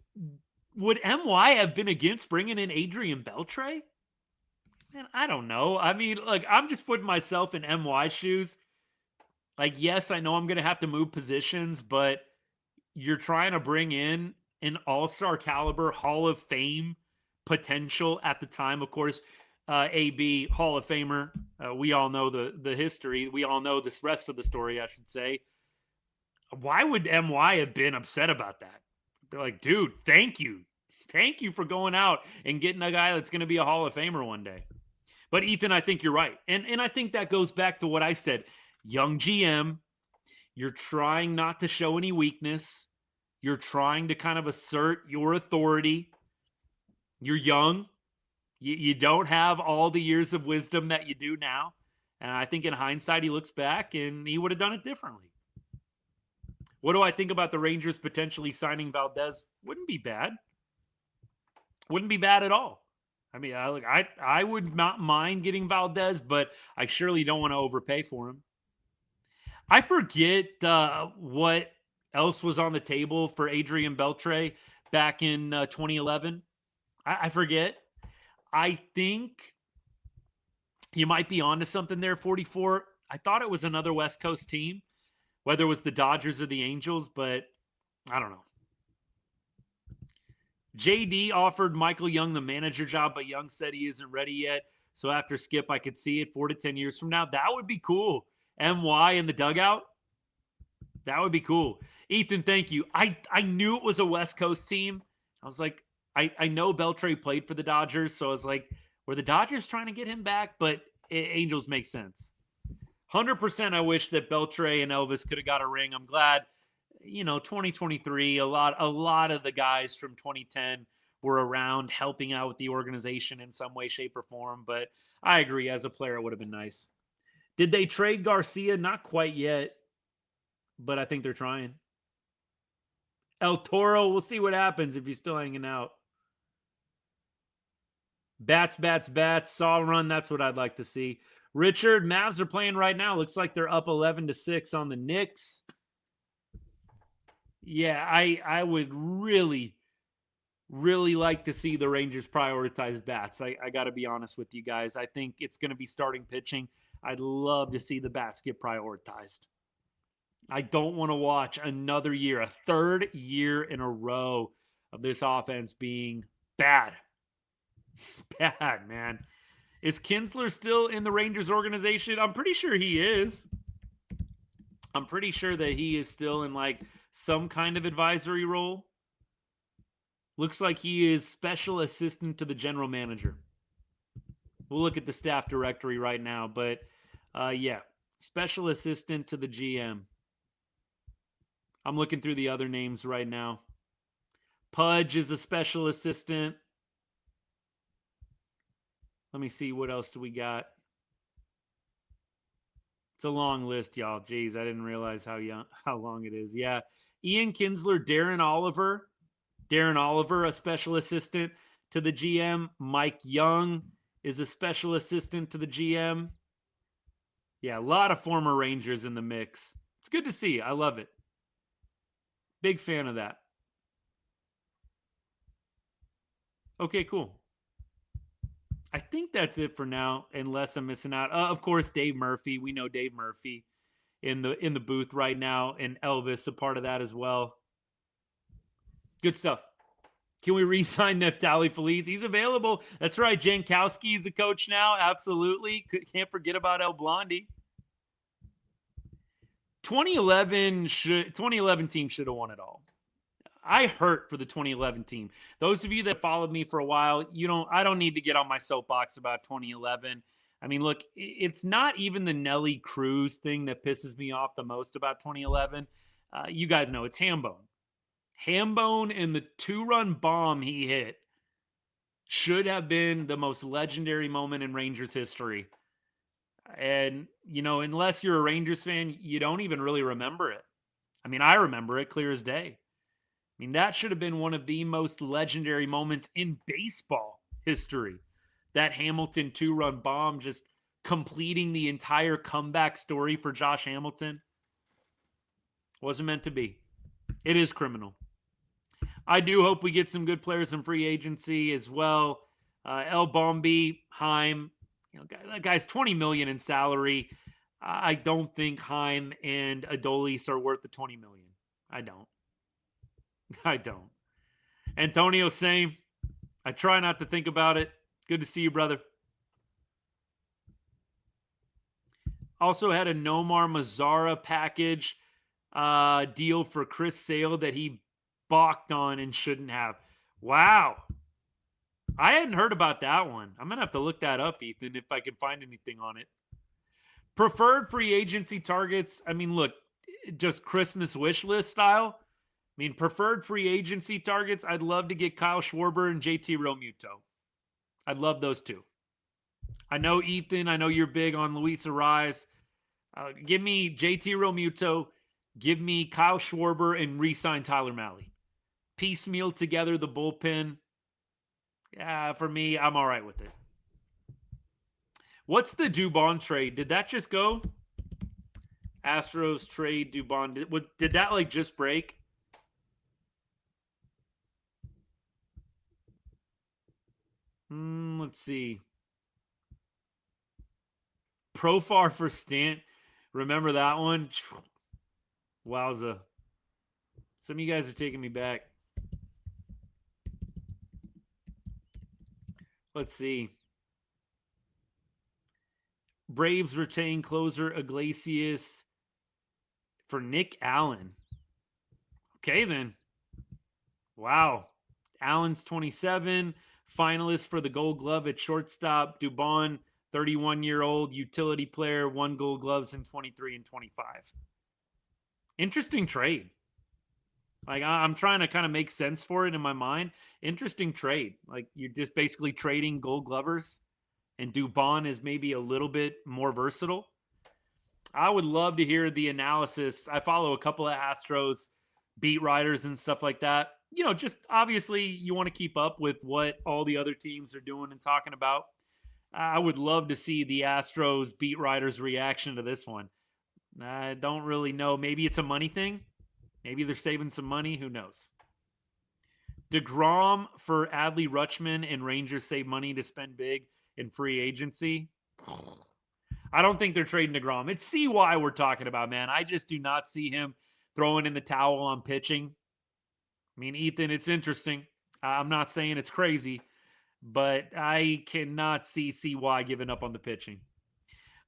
would MY have been against bringing in Adrian Beltre? Man, I don't know. I mean, like, I'm just putting myself in MY's shoes. Like, yes, I know I'm going to have to move positions, but you're trying to bring in an all-star caliber Hall of Fame potential at the time. Of course, AB, Hall of Famer. We all know the history. We all know this rest of the story, I should say. Why would MY have been upset about that? They're like, dude, thank you. Thank you for going out and getting a guy that's going to be a Hall of Famer one day. But Ethan, I think you're right. And I think that goes back to what I said. Young GM, you're trying not to show any weakness. You're trying to kind of assert your authority. You're young. You don't have all the years of wisdom that you do now. And I think in hindsight, he looks back and he would have done it differently. What do I think about the Rangers potentially signing Valdez? Wouldn't be bad. Wouldn't be bad at all. I mean, I would not mind getting Valdez, but I surely don't want to overpay for him. I forget what else was on the table for Adrian Beltre back in 2011. I forget. I think you might be onto something there, 44. I thought it was another West Coast team, whether it was the Dodgers or the Angels, but I don't know. JD offered Michael Young the manager job, but Young said he isn't ready yet. So after Skip, I could see it 4 to 10 years from now. That would be cool. MY in the dugout. That would be cool. Ethan, thank you. I knew it was a West Coast team. I was like, I know Beltre played for the Dodgers, so I was like, were the Dodgers trying to get him back? But Angels make sense. 100% I wish that Beltre and Elvis could have got a ring. I'm glad, 2023, a lot of the guys from 2010 were around helping out with the organization in some way, shape, or form. But I agree, as a player, it would have been nice. Did they trade Garcia? Not quite yet, but I think they're trying. El Toro, we'll see what happens if he's still hanging out. Bats, saw run. That's what I'd like to see. Richard, Mavs are playing right now. Looks like they're up 11-6 on the Knicks. Yeah, I would really, really like to see the Rangers prioritize bats. I got to be honest with you guys. I think it's going to be starting pitching. I'd love to see the bats get prioritized. I don't want to watch another year, a third year in a row of this offense being bad. Bad, man. Is Kinsler still in the Rangers organization? I'm pretty sure he is. I'm pretty sure that he is still in like some kind of advisory role. Looks like he is special assistant to the general manager. We'll look at the staff directory right now, but yeah, special assistant to the GM. I'm looking through the other names right now. Pudge is a special assistant. Let me see, what else do we got? It's a long list, y'all. Jeez, I didn't realize how long it is. Yeah, Ian Kinsler, Darren Oliver, a special assistant to the GM. Mike Young is a special assistant to the GM. Yeah, a lot of former Rangers in the mix. It's good to see. I love it. Big fan of that. Okay, cool. I think that's it for now, unless I'm missing out. Of course, Dave Murphy. We know Dave Murphy in the booth right now, and Elvis, a part of that as well. Good stuff. Can we re-sign Neftali Feliz? He's available. That's right. Jankowski is a coach now. Absolutely. Can't forget about El Blondie. 2011 team should have won it all. I hurt for the 2011 team. Those of you that followed me for a while, I don't need to get on my soapbox about 2011. I mean, look, it's not even the Nelly Cruz thing that pisses me off the most about 2011. You guys know it's Hambone. Hambone and the 2-run bomb he hit should have been the most legendary moment in Rangers history. And, unless you're a Rangers fan, you don't even really remember it. I mean, I remember it clear as day. I mean, that should have been one of the most legendary moments in baseball history. That Hamilton 2-run bomb just completing the entire comeback story for Josh Hamilton. Wasn't meant to be. It is criminal. I do hope we get some good players in free agency as well. El Bombi, Heim, that guy's $20 million in salary. I don't think Heim and Adolis are worth the $20 million. I don't. Antonio, same. I try not to think about it. Good to see you, brother. Also had a Nomar Mazara package deal for Chris Sale that he balked on and shouldn't have. Wow. I hadn't heard about that one. I'm going to have to look that up, Ethan, if I can find anything on it. Preferred free agency targets. I mean, look, just Christmas wish list style. I mean, preferred free agency targets. I'd love to get Kyle Schwarber and JT Realmuto. I'd love those two. I know, Ethan, I know you're big on Luis Arraez. Give me JT Realmuto. Give me Kyle Schwarber and re-sign Tyler Mahle. Piecemeal together the bullpen. Yeah, for me, I'm all right with it. What's the Dubon trade? Did that just go? Astros trade Dubon. Did that just break? Let's see. Profar for Stant. Remember that one? Wowza. Some of you guys are taking me back. Let's see. Braves retain closer Iglesias for Nick Allen. Okay, then. Wow. Allen's 27. Finalist for the Gold Glove at shortstop. Dubon, 31-year-old utility player, 1 Gold Gloves in 23 and 25. Interesting trade. I'm trying to kind of make sense for it in my mind. Interesting trade. You're just basically trading Gold Glovers, and Dubon is maybe a little bit more versatile. I would love to hear the analysis. I follow a couple of Astros beat writers and stuff like that. Just obviously you want to keep up with what all the other teams are doing and talking about. I would love to see the Astros beat writers' reaction to this one. I don't really know. Maybe it's a money thing. Maybe they're saving some money. Who knows? DeGrom for Adley Rutschman and Rangers save money to spend big in free agency. I don't think they're trading DeGrom. It's CY we're talking about, man. I just do not see him throwing in the towel on pitching. I mean, Ethan, it's interesting. I'm not saying it's crazy, but I cannot see CY giving up on the pitching.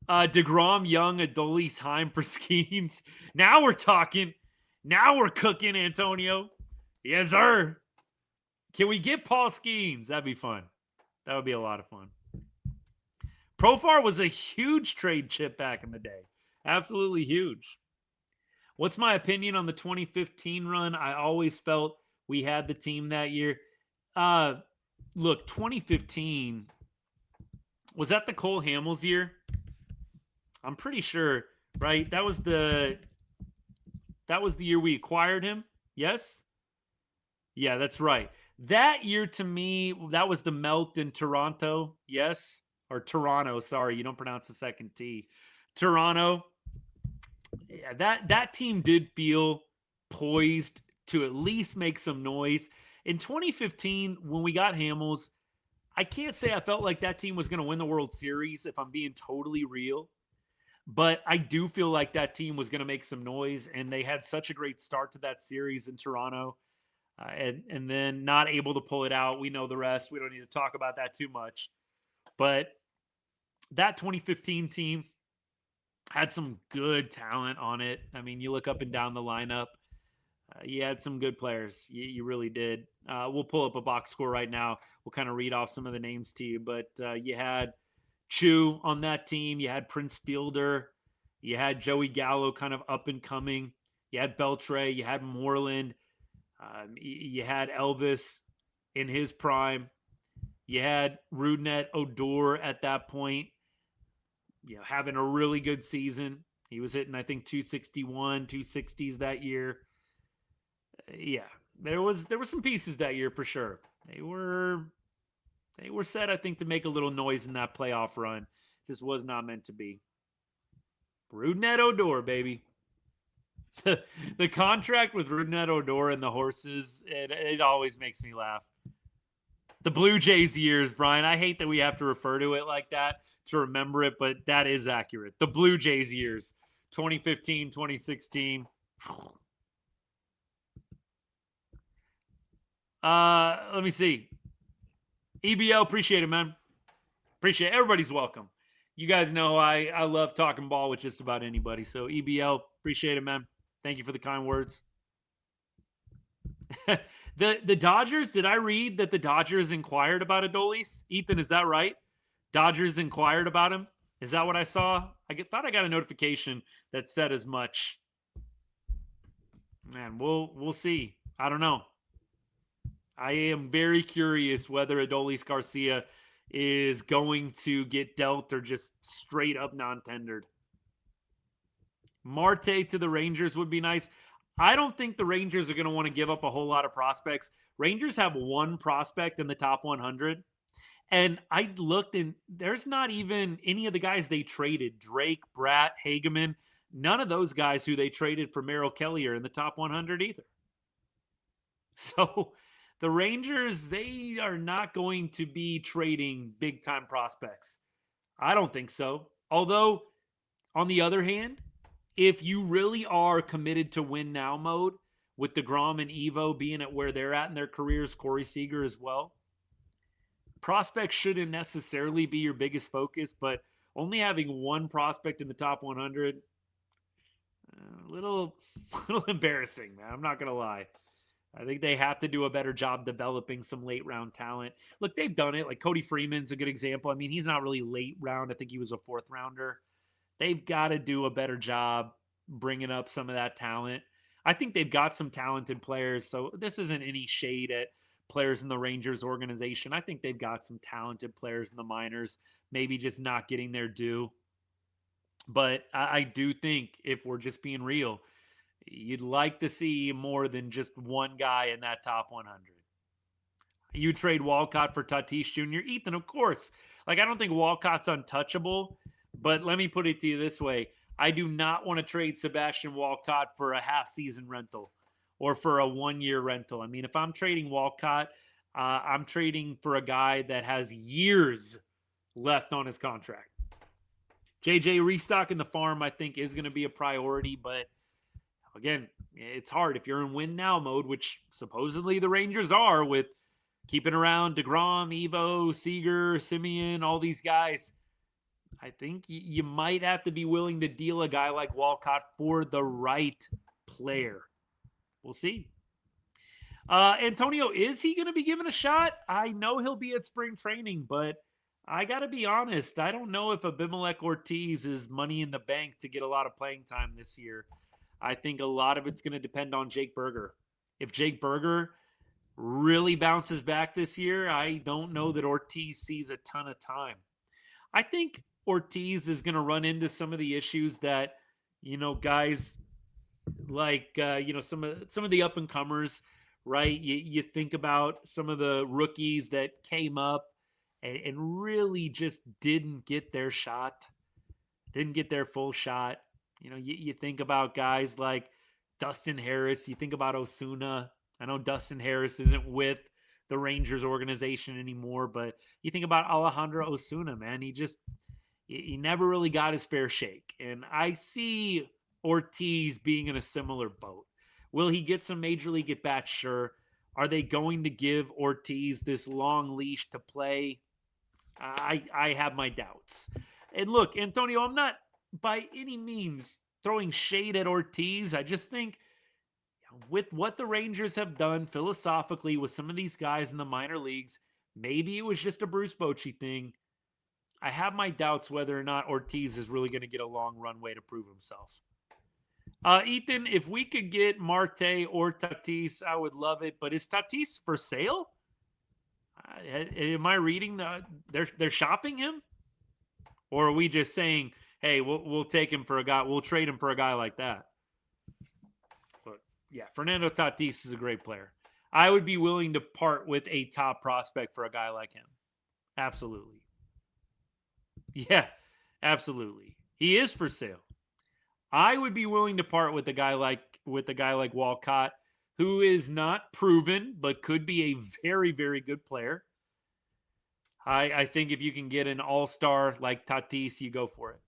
DeGrom, Young, Adolis, Heim for Skeens. Now we're talking. Now we're cooking, Antonio. Yes, sir. Can we get Paul Skeens? That'd be fun. That would be a lot of fun. Profar was a huge trade chip back in the day. Absolutely huge. What's my opinion on the 2015 run? I always felt we had the team that year. Look, 2015, was that the Cole Hamels year? I'm pretty sure, right? That was the year we acquired him. Yes? Yeah, that's right. That year to me, that was the melt in Toronto. Yes? Or Toronto, sorry, you don't pronounce the second T. Toronto. Yeah, that team did feel poised to at least make some noise. In 2015, when we got Hamels, I can't say I felt like that team was going to win the World Series, if I'm being totally real. But I do feel like that team was going to make some noise, and they had such a great start to that series in Toronto. and then not able to pull it out. We know the rest. We don't need to talk about that too much. But that 2015 team had some good talent on it. I mean, you look up and down the lineup. You had some good players. You really did. We'll pull up a box score right now. We'll kind of read off some of the names to you. But you had Chu on that team. You had Prince Fielder. You had Joey Gallo kind of up and coming. You had Beltre. You had Moreland. You had Elvis in his prime. You had Rougned Odor at that point, having a really good season. He was hitting, I think, 261, 260s that year. Yeah, there were some pieces that year for sure. They were set, I think, to make a little noise in that playoff run. Just was not meant to be. Rougned Odor, baby. The contract with Rougned Odor and the horses, it always makes me laugh. The Blue Jays years, Brian. I hate that we have to refer to it like that to remember it, but that is accurate. The Blue Jays years, 2015, 2016. Let me see. EBL, appreciate it, man. Appreciate it. Everybody's welcome. You guys know I love talking ball with just about anybody. So EBL, appreciate it, man. Thank you for the kind words. The Dodgers, did I read that the Dodgers inquired about Adolis? Ethan, is that right? Dodgers inquired about him? Is that what I saw? Thought I got a notification that said as much. Man, we'll see. I don't know. I am very curious whether Adolis Garcia is going to get dealt or just straight up non-tendered. Marte to the Rangers would be nice. I don't think the Rangers are going to want to give up a whole lot of prospects. Rangers have one prospect in the top 100. And I looked, and there's not even any of the guys they traded. Drake, Bratt, Hageman. None of those guys who they traded for Merrill Kelly are in the top 100 either. So the Rangers, they are not going to be trading big-time prospects. I don't think so. Although, on the other hand, if you really are committed to win now mode, with DeGrom and Evo being at where they're at in their careers, Corey Seager as well, prospects shouldn't necessarily be your biggest focus, but only having one prospect in the top 100, a little embarrassing, man. I'm not going to lie. I think they have to do a better job developing some late round talent. Look, they've done it. Like Cody Freeman's a good example. I mean, he's not really late round. I think he was a fourth rounder. They've got to do a better job bringing up some of that talent. I think they've got some talented players. So this isn't any shade at players in the Rangers organization. I think they've got some talented players in the minors, maybe just not getting their due. But I do think, if we're just being real, you'd like to see more than just one guy in that top 100. You trade Walcott for Tatis Jr. Ethan, of course. Like, I don't think Walcott's untouchable, but let me put it to you this way. I do not want to trade Sebastian Walcott for a half-season rental or for a one-year rental. I mean, if I'm trading Walcott, I'm trading for a guy that has years left on his contract. JJ restocking the farm, I think, is going to be a priority, but again, it's hard if you're in win now mode, which supposedly the Rangers are, with keeping around DeGrom, Evo, Seager, Simeon, all these guys. I think you might have to be willing to deal a guy like Walcott for the right player. We'll see. Antonio, is he going to be given a shot? I know he'll be at spring training, but I got to be honest. I don't know if Abimelec Ortiz is money in the bank to get a lot of playing time this year. I think a lot of it's going to depend on Jake Berger. If Jake Berger really bounces back this year, I don't know that Ortiz sees a ton of time. I think Ortiz is going to run into some of the issues that, guys like, some of the up and comers, right? You think about some of the rookies that came up and really just didn't get their shot, didn't get their full shot. You think about guys like Dustin Harris. You think about Osuna. I know Dustin Harris isn't with the Rangers organization anymore, but you think about Alejandro Osuna, man. He never really got his fair shake. And I see Ortiz being in a similar boat. Will he get some major league at bats? Sure. Are they going to give Ortiz this long leash to play? I have my doubts. And look, Antonio, I'm not by any means throwing shade at Ortiz. I just think with what the Rangers have done philosophically with some of these guys in the minor leagues, maybe it was just a Bruce Bochy thing. I have my doubts whether or not Ortiz is really going to get a long runway to prove himself. Ethan, if we could get Marte or Tatis, I would love it. But is Tatis for sale? Am I reading they're shopping him, or are we just saying, hey, we'll take him for a guy, we'll trade him for a guy like that? But yeah, Fernando Tatis is a great player. I would be willing to part with a top prospect for a guy like him. Absolutely. Yeah, absolutely. He is for sale. I would be willing to part with a guy like Walcott, who is not proven but could be a very, very good player. I think if you can get an all-star like Tatis, you go for it.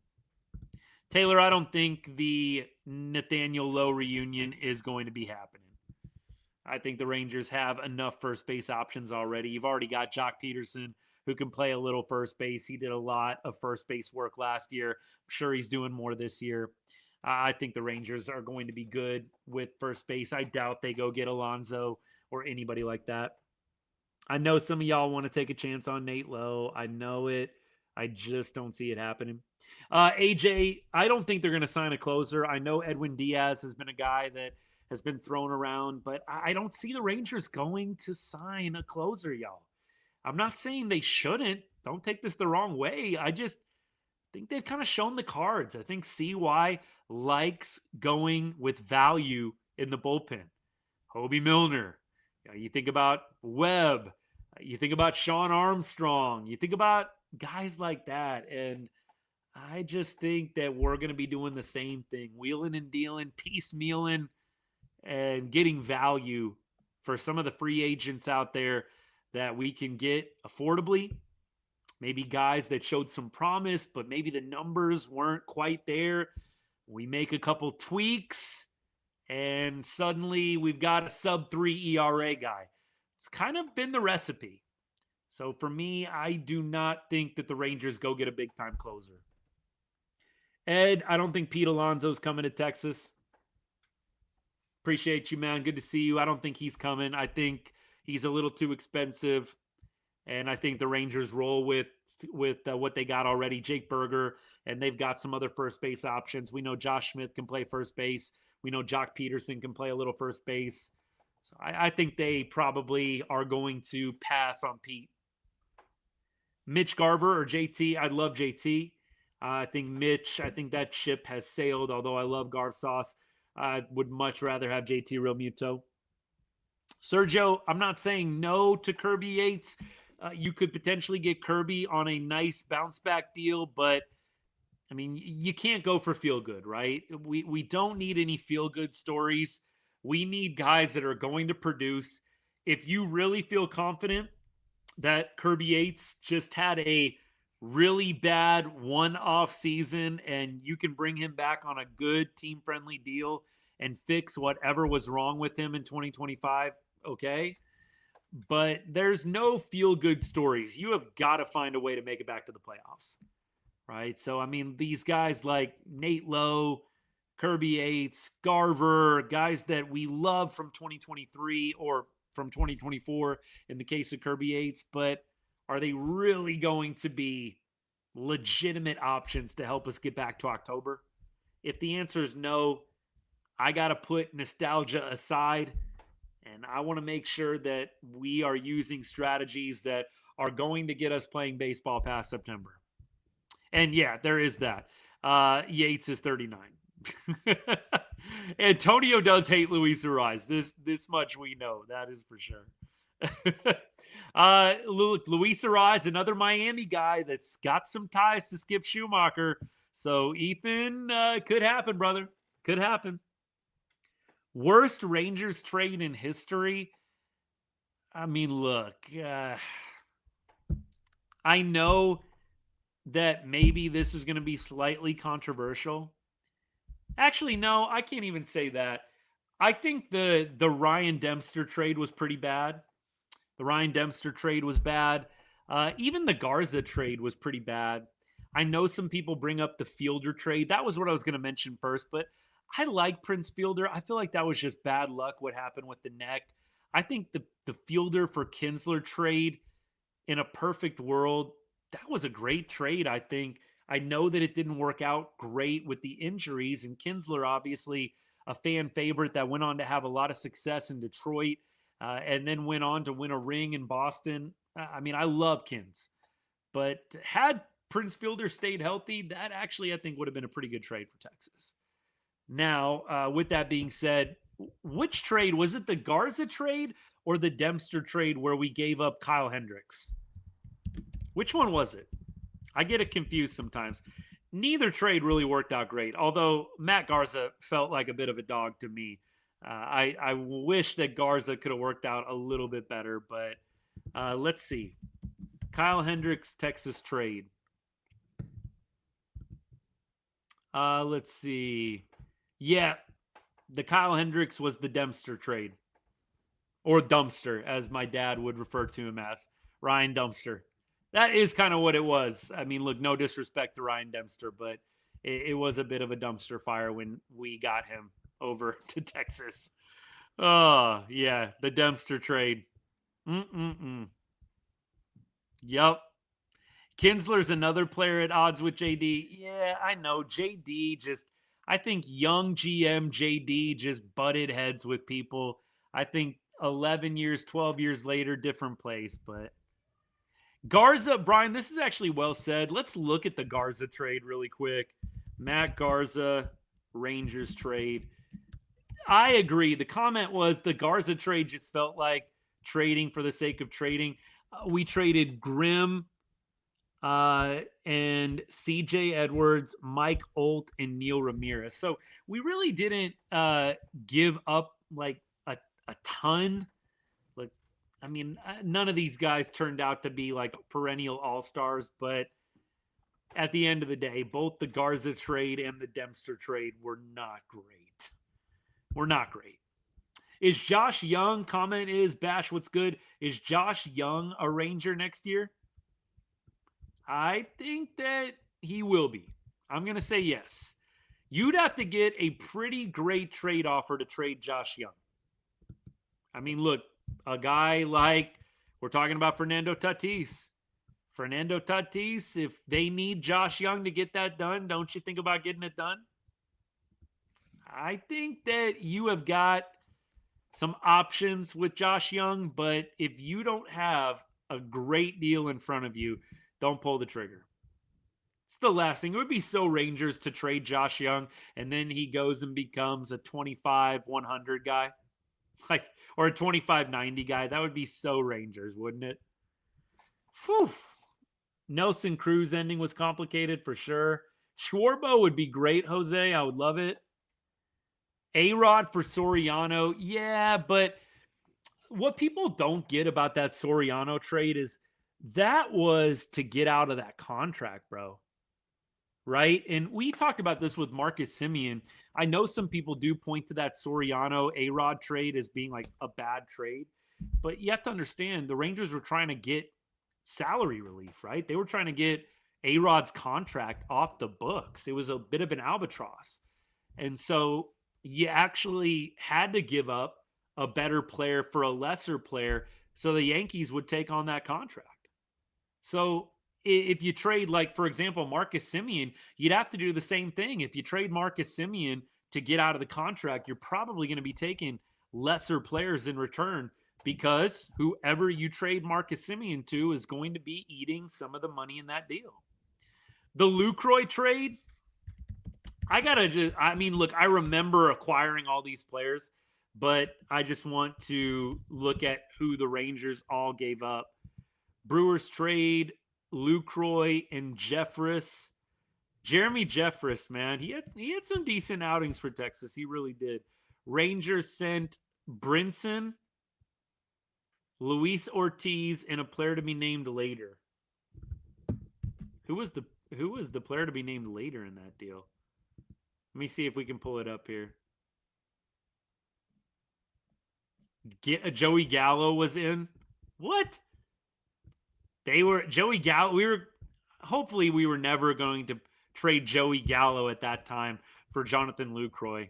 Taylor, I don't think the Nathaniel Lowe reunion is going to be happening. I think the Rangers have enough first base options already. You've already got Jock Peterson, who can play a little first base. He did a lot of first base work last year. I'm sure he's doing more this year. I think the Rangers are going to be good with first base. I doubt they go get Alonso or anybody like that. I know some of y'all want to take a chance on Nate Lowe. I know it. I just don't see it happening. AJ, I don't think they're going to sign a closer. I know Edwin Diaz has been a guy that has been thrown around, but I don't see the Rangers going to sign a closer, y'all. I'm not saying they shouldn't. Don't take this the wrong way. I just think they've kind of shown the cards. I think CY likes going with value in the bullpen. Hobie Milner. You think about Webb. You think about Sean Armstrong. You think about guys like that. And I just think that we're going to be doing the same thing. Wheeling and dealing, piecemealing, and getting value for some of the free agents out there that we can get affordably. Maybe guys that showed some promise, but maybe the numbers weren't quite there. We make a couple tweaks, and suddenly we've got a sub-3 ERA guy. It's kind of been the recipe. So for me, I do not think that the Rangers go get a big-time closer. Ed, I don't think Pete Alonso's coming to Texas. Appreciate you, man. Good to see you. I don't think he's coming. I think he's a little too expensive. And I think the Rangers roll with what they got already, Jake Berger, and they've got some other first base options. We know Josh Smith can play first base. We know Jock Peterson can play a little first base. So I think they probably are going to pass on Pete. Mitch Garver or JT, I love JT. I think that ship has sailed, although I love Garv Sauce. I would much rather have JT Realmuto. Sergio, I'm not saying no to Kirby Yates. You could potentially get Kirby on a nice bounce back deal, but I mean, you can't go for feel good, right? We don't need any feel good stories. We need guys that are going to produce. If you really feel confident that Kirby Yates just had a really bad one-off season and you can bring him back on a good team-friendly deal and fix whatever was wrong with him in 2025, okay? But there's no feel-good stories. You have got to find a way to make it back to the playoffs, right? So, I mean, these guys like Nate Lowe, Kirby Yates, Garver, guys that we love from 2023 or from 2024 in the case of Kirby Yates, but are they really going to be legitimate options to help us get back to October? If the answer is no, I got to put nostalgia aside, and I want to make sure that we are using strategies that are going to get us playing baseball past September. And yeah, there is that. Yates is 39. Antonio does hate Luis Ariz. This much we know. That is for sure. Luis Ariz, another Miami guy that's got some ties to Skip Schumacher. So Ethan, could happen, brother. Could happen. Worst Rangers trade in history. I mean, look, I know that maybe this is going to be slightly controversial. Actually, no, I can't even say that. I think the Ryan Dempster trade was pretty bad. The Ryan Dempster trade was bad. Even the Garza trade was pretty bad. I know some people bring up the Fielder trade. That was what I was going to mention first, but I like Prince Fielder. I feel like that was just bad luck what happened with the neck. I think the Fielder for Kinsler trade in a perfect world, that was a great trade, I think. I know that it didn't work out great with the injuries, and Kinsler, obviously, a fan favorite that went on to have a lot of success in Detroit and then went on to win a ring in Boston. I mean, I love Kins, but had Prince Fielder stayed healthy, that actually, I think, would have been a pretty good trade for Texas. Now, with that being said, which trade was it, the Garza trade or the Dempster trade where we gave up Kyle Hendricks? Which one was it? I get it confused sometimes. Neither trade really worked out great, although Matt Garza felt like a bit of a dog to me. I wish that Garza could have worked out a little bit better, but let's see. Kyle Hendricks, Texas trade. Let's see. Yeah, the Kyle Hendricks was the Dempster trade. Or Dumpster, as my dad would refer to him as. Ryan Dumpster. That is kind of what it was. I mean, look, no disrespect to Ryan Dempster, but it was a bit of a dumpster fire when we got him over to Texas. Oh, yeah, the Dempster trade. Yep. Kinsler's another player at odds with JD. Yeah, I know. JD just, I think young GM JD just butted heads with people. I think 11 years, 12 years later, different place. But Garza, Brian, this is actually well said. Let's look at the Garza trade really quick. Matt Garza, Rangers trade. I agree. The comment was the Garza trade just felt like trading for the sake of trading. We traded Grimm and CJ Edwards, Mike Olt, and Neil Ramirez. So we really didn't give up like a ton. Like, I mean, none of these guys turned out to be like perennial all-stars, but at the end of the day, both the Garza trade and the Dempster trade were not great. Were not great. Is Josh Young, comment is, Bash, what's good? Is Josh Young a Ranger next year? I think that he will be. I'm going to say yes. You'd have to get a pretty great trade offer to trade Josh Young. I mean, look, a guy like, we're talking about Fernando Tatis. Fernando Tatis, if they need Josh Young to get that done, don't you think about getting it done? I think that you have got some options with Josh Young, but if you don't have a great deal in front of you, don't pull the trigger. It's the last thing. It would be so Rangers to trade Josh Young and then he goes and becomes a 25-100 guy. Like, or a 25-90 guy. That would be so Rangers, wouldn't it? Whew. Nelson Cruz ending was complicated for sure. Schwarbo would be great, Jose. I would love it. A-Rod for Soriano. Yeah, but what people don't get about that Soriano trade is that was to get out of that contract, bro. Right? And we talked about this with Marcus Semien. I know some people do point to that Soriano A-Rod trade as being like a bad trade, but you have to understand the Rangers were trying to get salary relief, right? They were trying to get A-Rod's contract off the books. It was a bit of an albatross. And so you actually had to give up a better player for a lesser player so the Yankees would take on that contract. So if you trade, like, for example, Marcus Semien, you'd have to do the same thing. If you trade Marcus Semien to get out of the contract, you're probably going to be taking lesser players in return because whoever you trade Marcus Semien to is going to be eating some of the money in that deal. The Lucroy trade, look, I remember acquiring all these players, but I just want to look at who the Rangers all gave up. Brewers trade, Lucroy and Jeffress. Jeremy Jeffress, man, he had some decent outings for Texas. He really did. Rangers sent Brinson, Luis Ortiz, and a player to be named later. Who was the player to be named later in that deal? Let me see if we can pull it up here. Joey Gallo was in. What? Joey Gallo. Hopefully we were never going to trade Joey Gallo at that time for Jonathan Lucroy.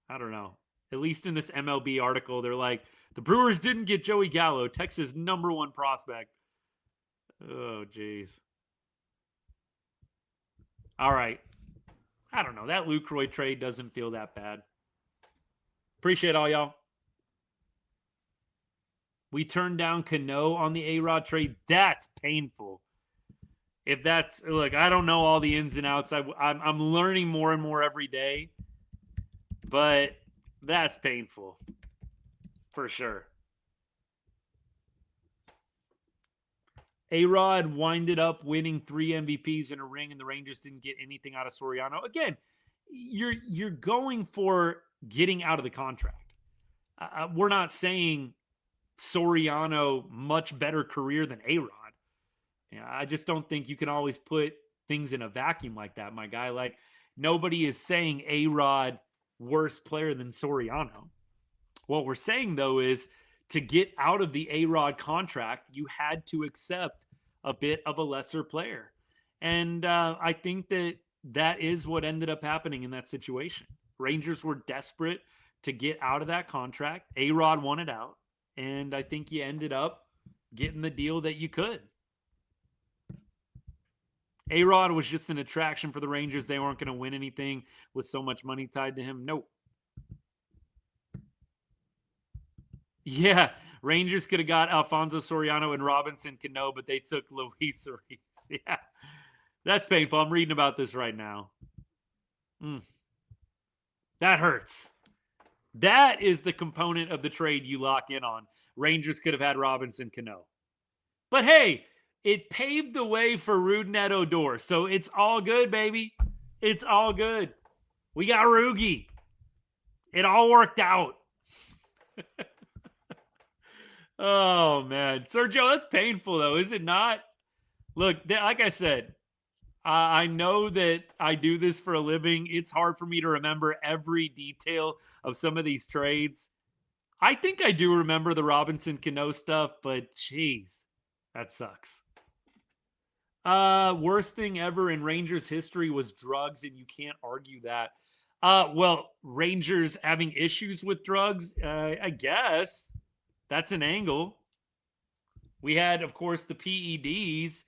I don't know. At least in this MLB article, they're like, the Brewers didn't get Joey Gallo, Texas' #1 prospect. Oh, jeez. All right. I don't know. That Lucroy trade doesn't feel that bad. Appreciate all y'all. We turned down Cano on the A-Rod trade. That's painful. If that's, look, I don't know all the ins and outs. I'm learning more and more every day. But that's painful. For sure. A-Rod winded up winning 3 MVPs in a ring, and the Rangers didn't get anything out of Soriano. Again, you're going for getting out of the contract. We're not saying Soriano much better career than A-Rod. I just don't think you can always put things in a vacuum like that, my guy. Like, nobody is saying A-Rod worse player than Soriano. What we're saying, though, is to get out of the A-Rod contract, you had to accept a bit of a lesser player. And I think that is what ended up happening in that situation. Rangers were desperate to get out of that contract. A-Rod wanted out. And I think you ended up getting the deal that you could. A-Rod was just an attraction for the Rangers. They weren't going to win anything with so much money tied to him. Nope. Yeah, Rangers could have got Alfonso Soriano and Robinson Cano, but they took Luis Ariz. Yeah, that's painful. I'm reading about this right now. That hurts. That is the component of the trade you lock in on. Rangers could have had Robinson Cano. But hey, it paved the way for Rougned Odor. So it's all good, baby. It's all good. We got Rugi. It all worked out. Oh, man. Sergio, that's painful, though, is it not? Look, like I said, I know that I do this for a living. It's hard for me to remember every detail of some of these trades. I think I do remember the Robinson Cano stuff, but geez, that sucks. Worst thing ever in Rangers history was drugs, and you can't argue that. Well, Rangers having issues with drugs, I guess. That's an angle. We had, of course, the PEDs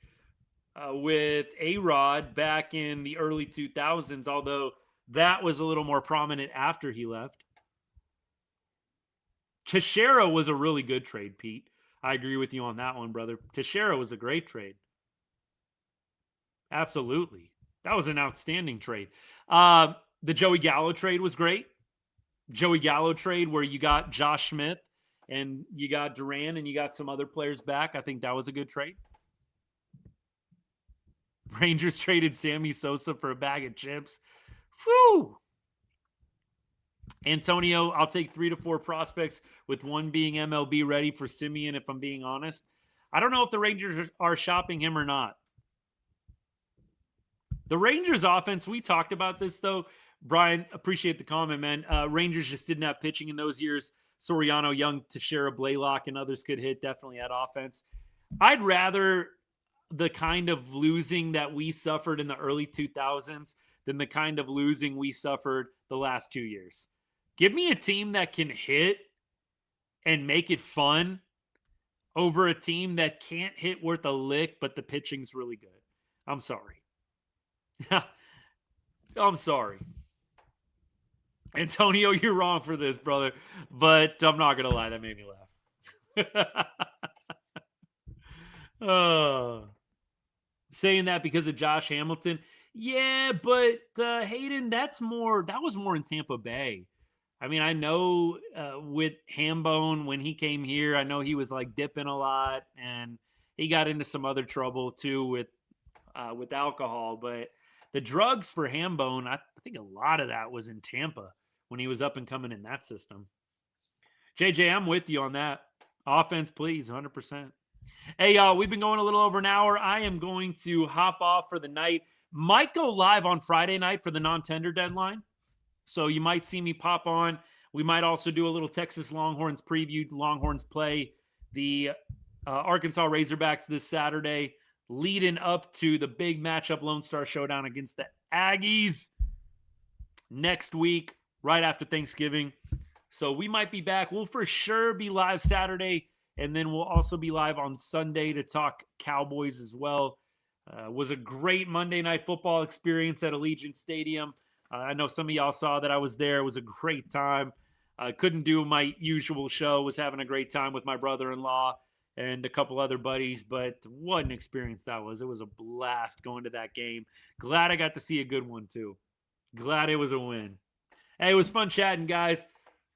with A-Rod back in the early 2000s, although that was a little more prominent after he left. Teixeira was a really good trade, Pete. I agree with you on that one, brother. Teixeira was a great trade. Absolutely. That was an outstanding trade. The Joey Gallo trade was great. Joey Gallo trade where you got Josh Smith and you got Duran and you got some other players back. I think that was a good trade. Rangers traded Sammy Sosa for a bag of chips. Whew. Antonio, I'll take 3 to 4 prospects with one being MLB ready for Simeon, if I'm being honest. I don't know if the Rangers are shopping him or not. The Rangers offense, we talked about this, though. Brian, appreciate the comment, man. Rangers just didn't have pitching in those years. Soriano, Young, Teixeira, Blaylock, and others could hit. Definitely had offense. I'd rather the kind of losing that we suffered in the early 2000s than the kind of losing we suffered the last 2 years. Give me a team that can hit and make it fun over a team that can't hit worth a lick, but the pitching's really good. I'm sorry. I'm sorry. Antonio, you're wrong for this, brother. But I'm not going to lie. That made me laugh. Saying that because of Josh Hamilton. Yeah, but Hayden, that was more in Tampa Bay. I mean, I know with Hambone, when he came here, I know he was like dipping a lot and he got into some other trouble too with alcohol. But the drugs for Hambone, I think a lot of that was in Tampa when he was up and coming in that system. JJ, I'm with you on that. Offense, please, 100%. Hey, y'all, we've been going a little over an hour. I am going to hop off for the night. Might go live on Friday night for the non-tender deadline. So you might see me pop on We might also do a little Texas Longhorns preview. Longhorns play the Arkansas Razorbacks this Saturday, leading up to the big matchup Lone Star Showdown against the Aggies next week, right after Thanksgiving. So we might be back. We'll for sure be live Saturday, and then we'll also be live on Sunday to talk Cowboys as well. Was a great Monday Night Football experience at Allegiant Stadium. I know some of y'all saw that I was there. It was a great time. I couldn't do my usual show. Was having a great time with my brother-in-law and a couple other buddies, but what an experience that was. It was a blast going to that game. Glad I got to see a good one too. Glad it was a win. Hey, it was fun chatting, guys.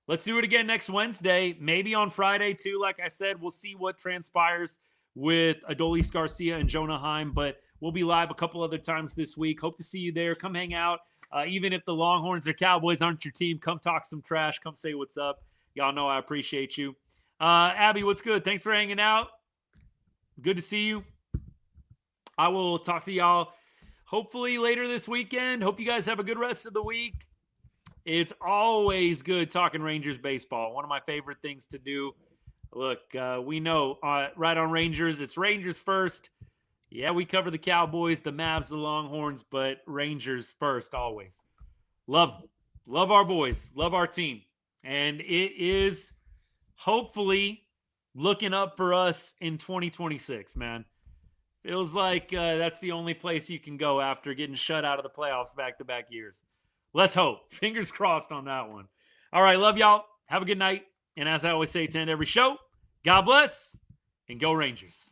Let's do it again next Wednesday, maybe on Friday too. Like I said, we'll see what transpires with Adolis, Garcia, and Jonah Heim, but we'll be live a couple other times this week. Hope to see you there. Come hang out. Even if the Longhorns or Cowboys aren't your team, come talk some trash. Come say what's up. Y'all know I appreciate you. Abby, what's good? Thanks for hanging out. Good to see you. I will talk to y'all hopefully later this weekend. Hope you guys have a good rest of the week. It's always good talking Rangers baseball. One of my favorite things to do. Look, we know right on Rangers, it's Rangers first. Yeah, we cover the Cowboys, the Mavs, the Longhorns, but Rangers first always. Love our boys. Love our team. And it is hopefully looking up for us in 2026, man. Feels like that's the only place you can go after getting shut out of the playoffs back-to-back years. Let's hope. Fingers crossed on that one. All right, love y'all. Have a good night. And as I always say to end every show, God bless and go Rangers.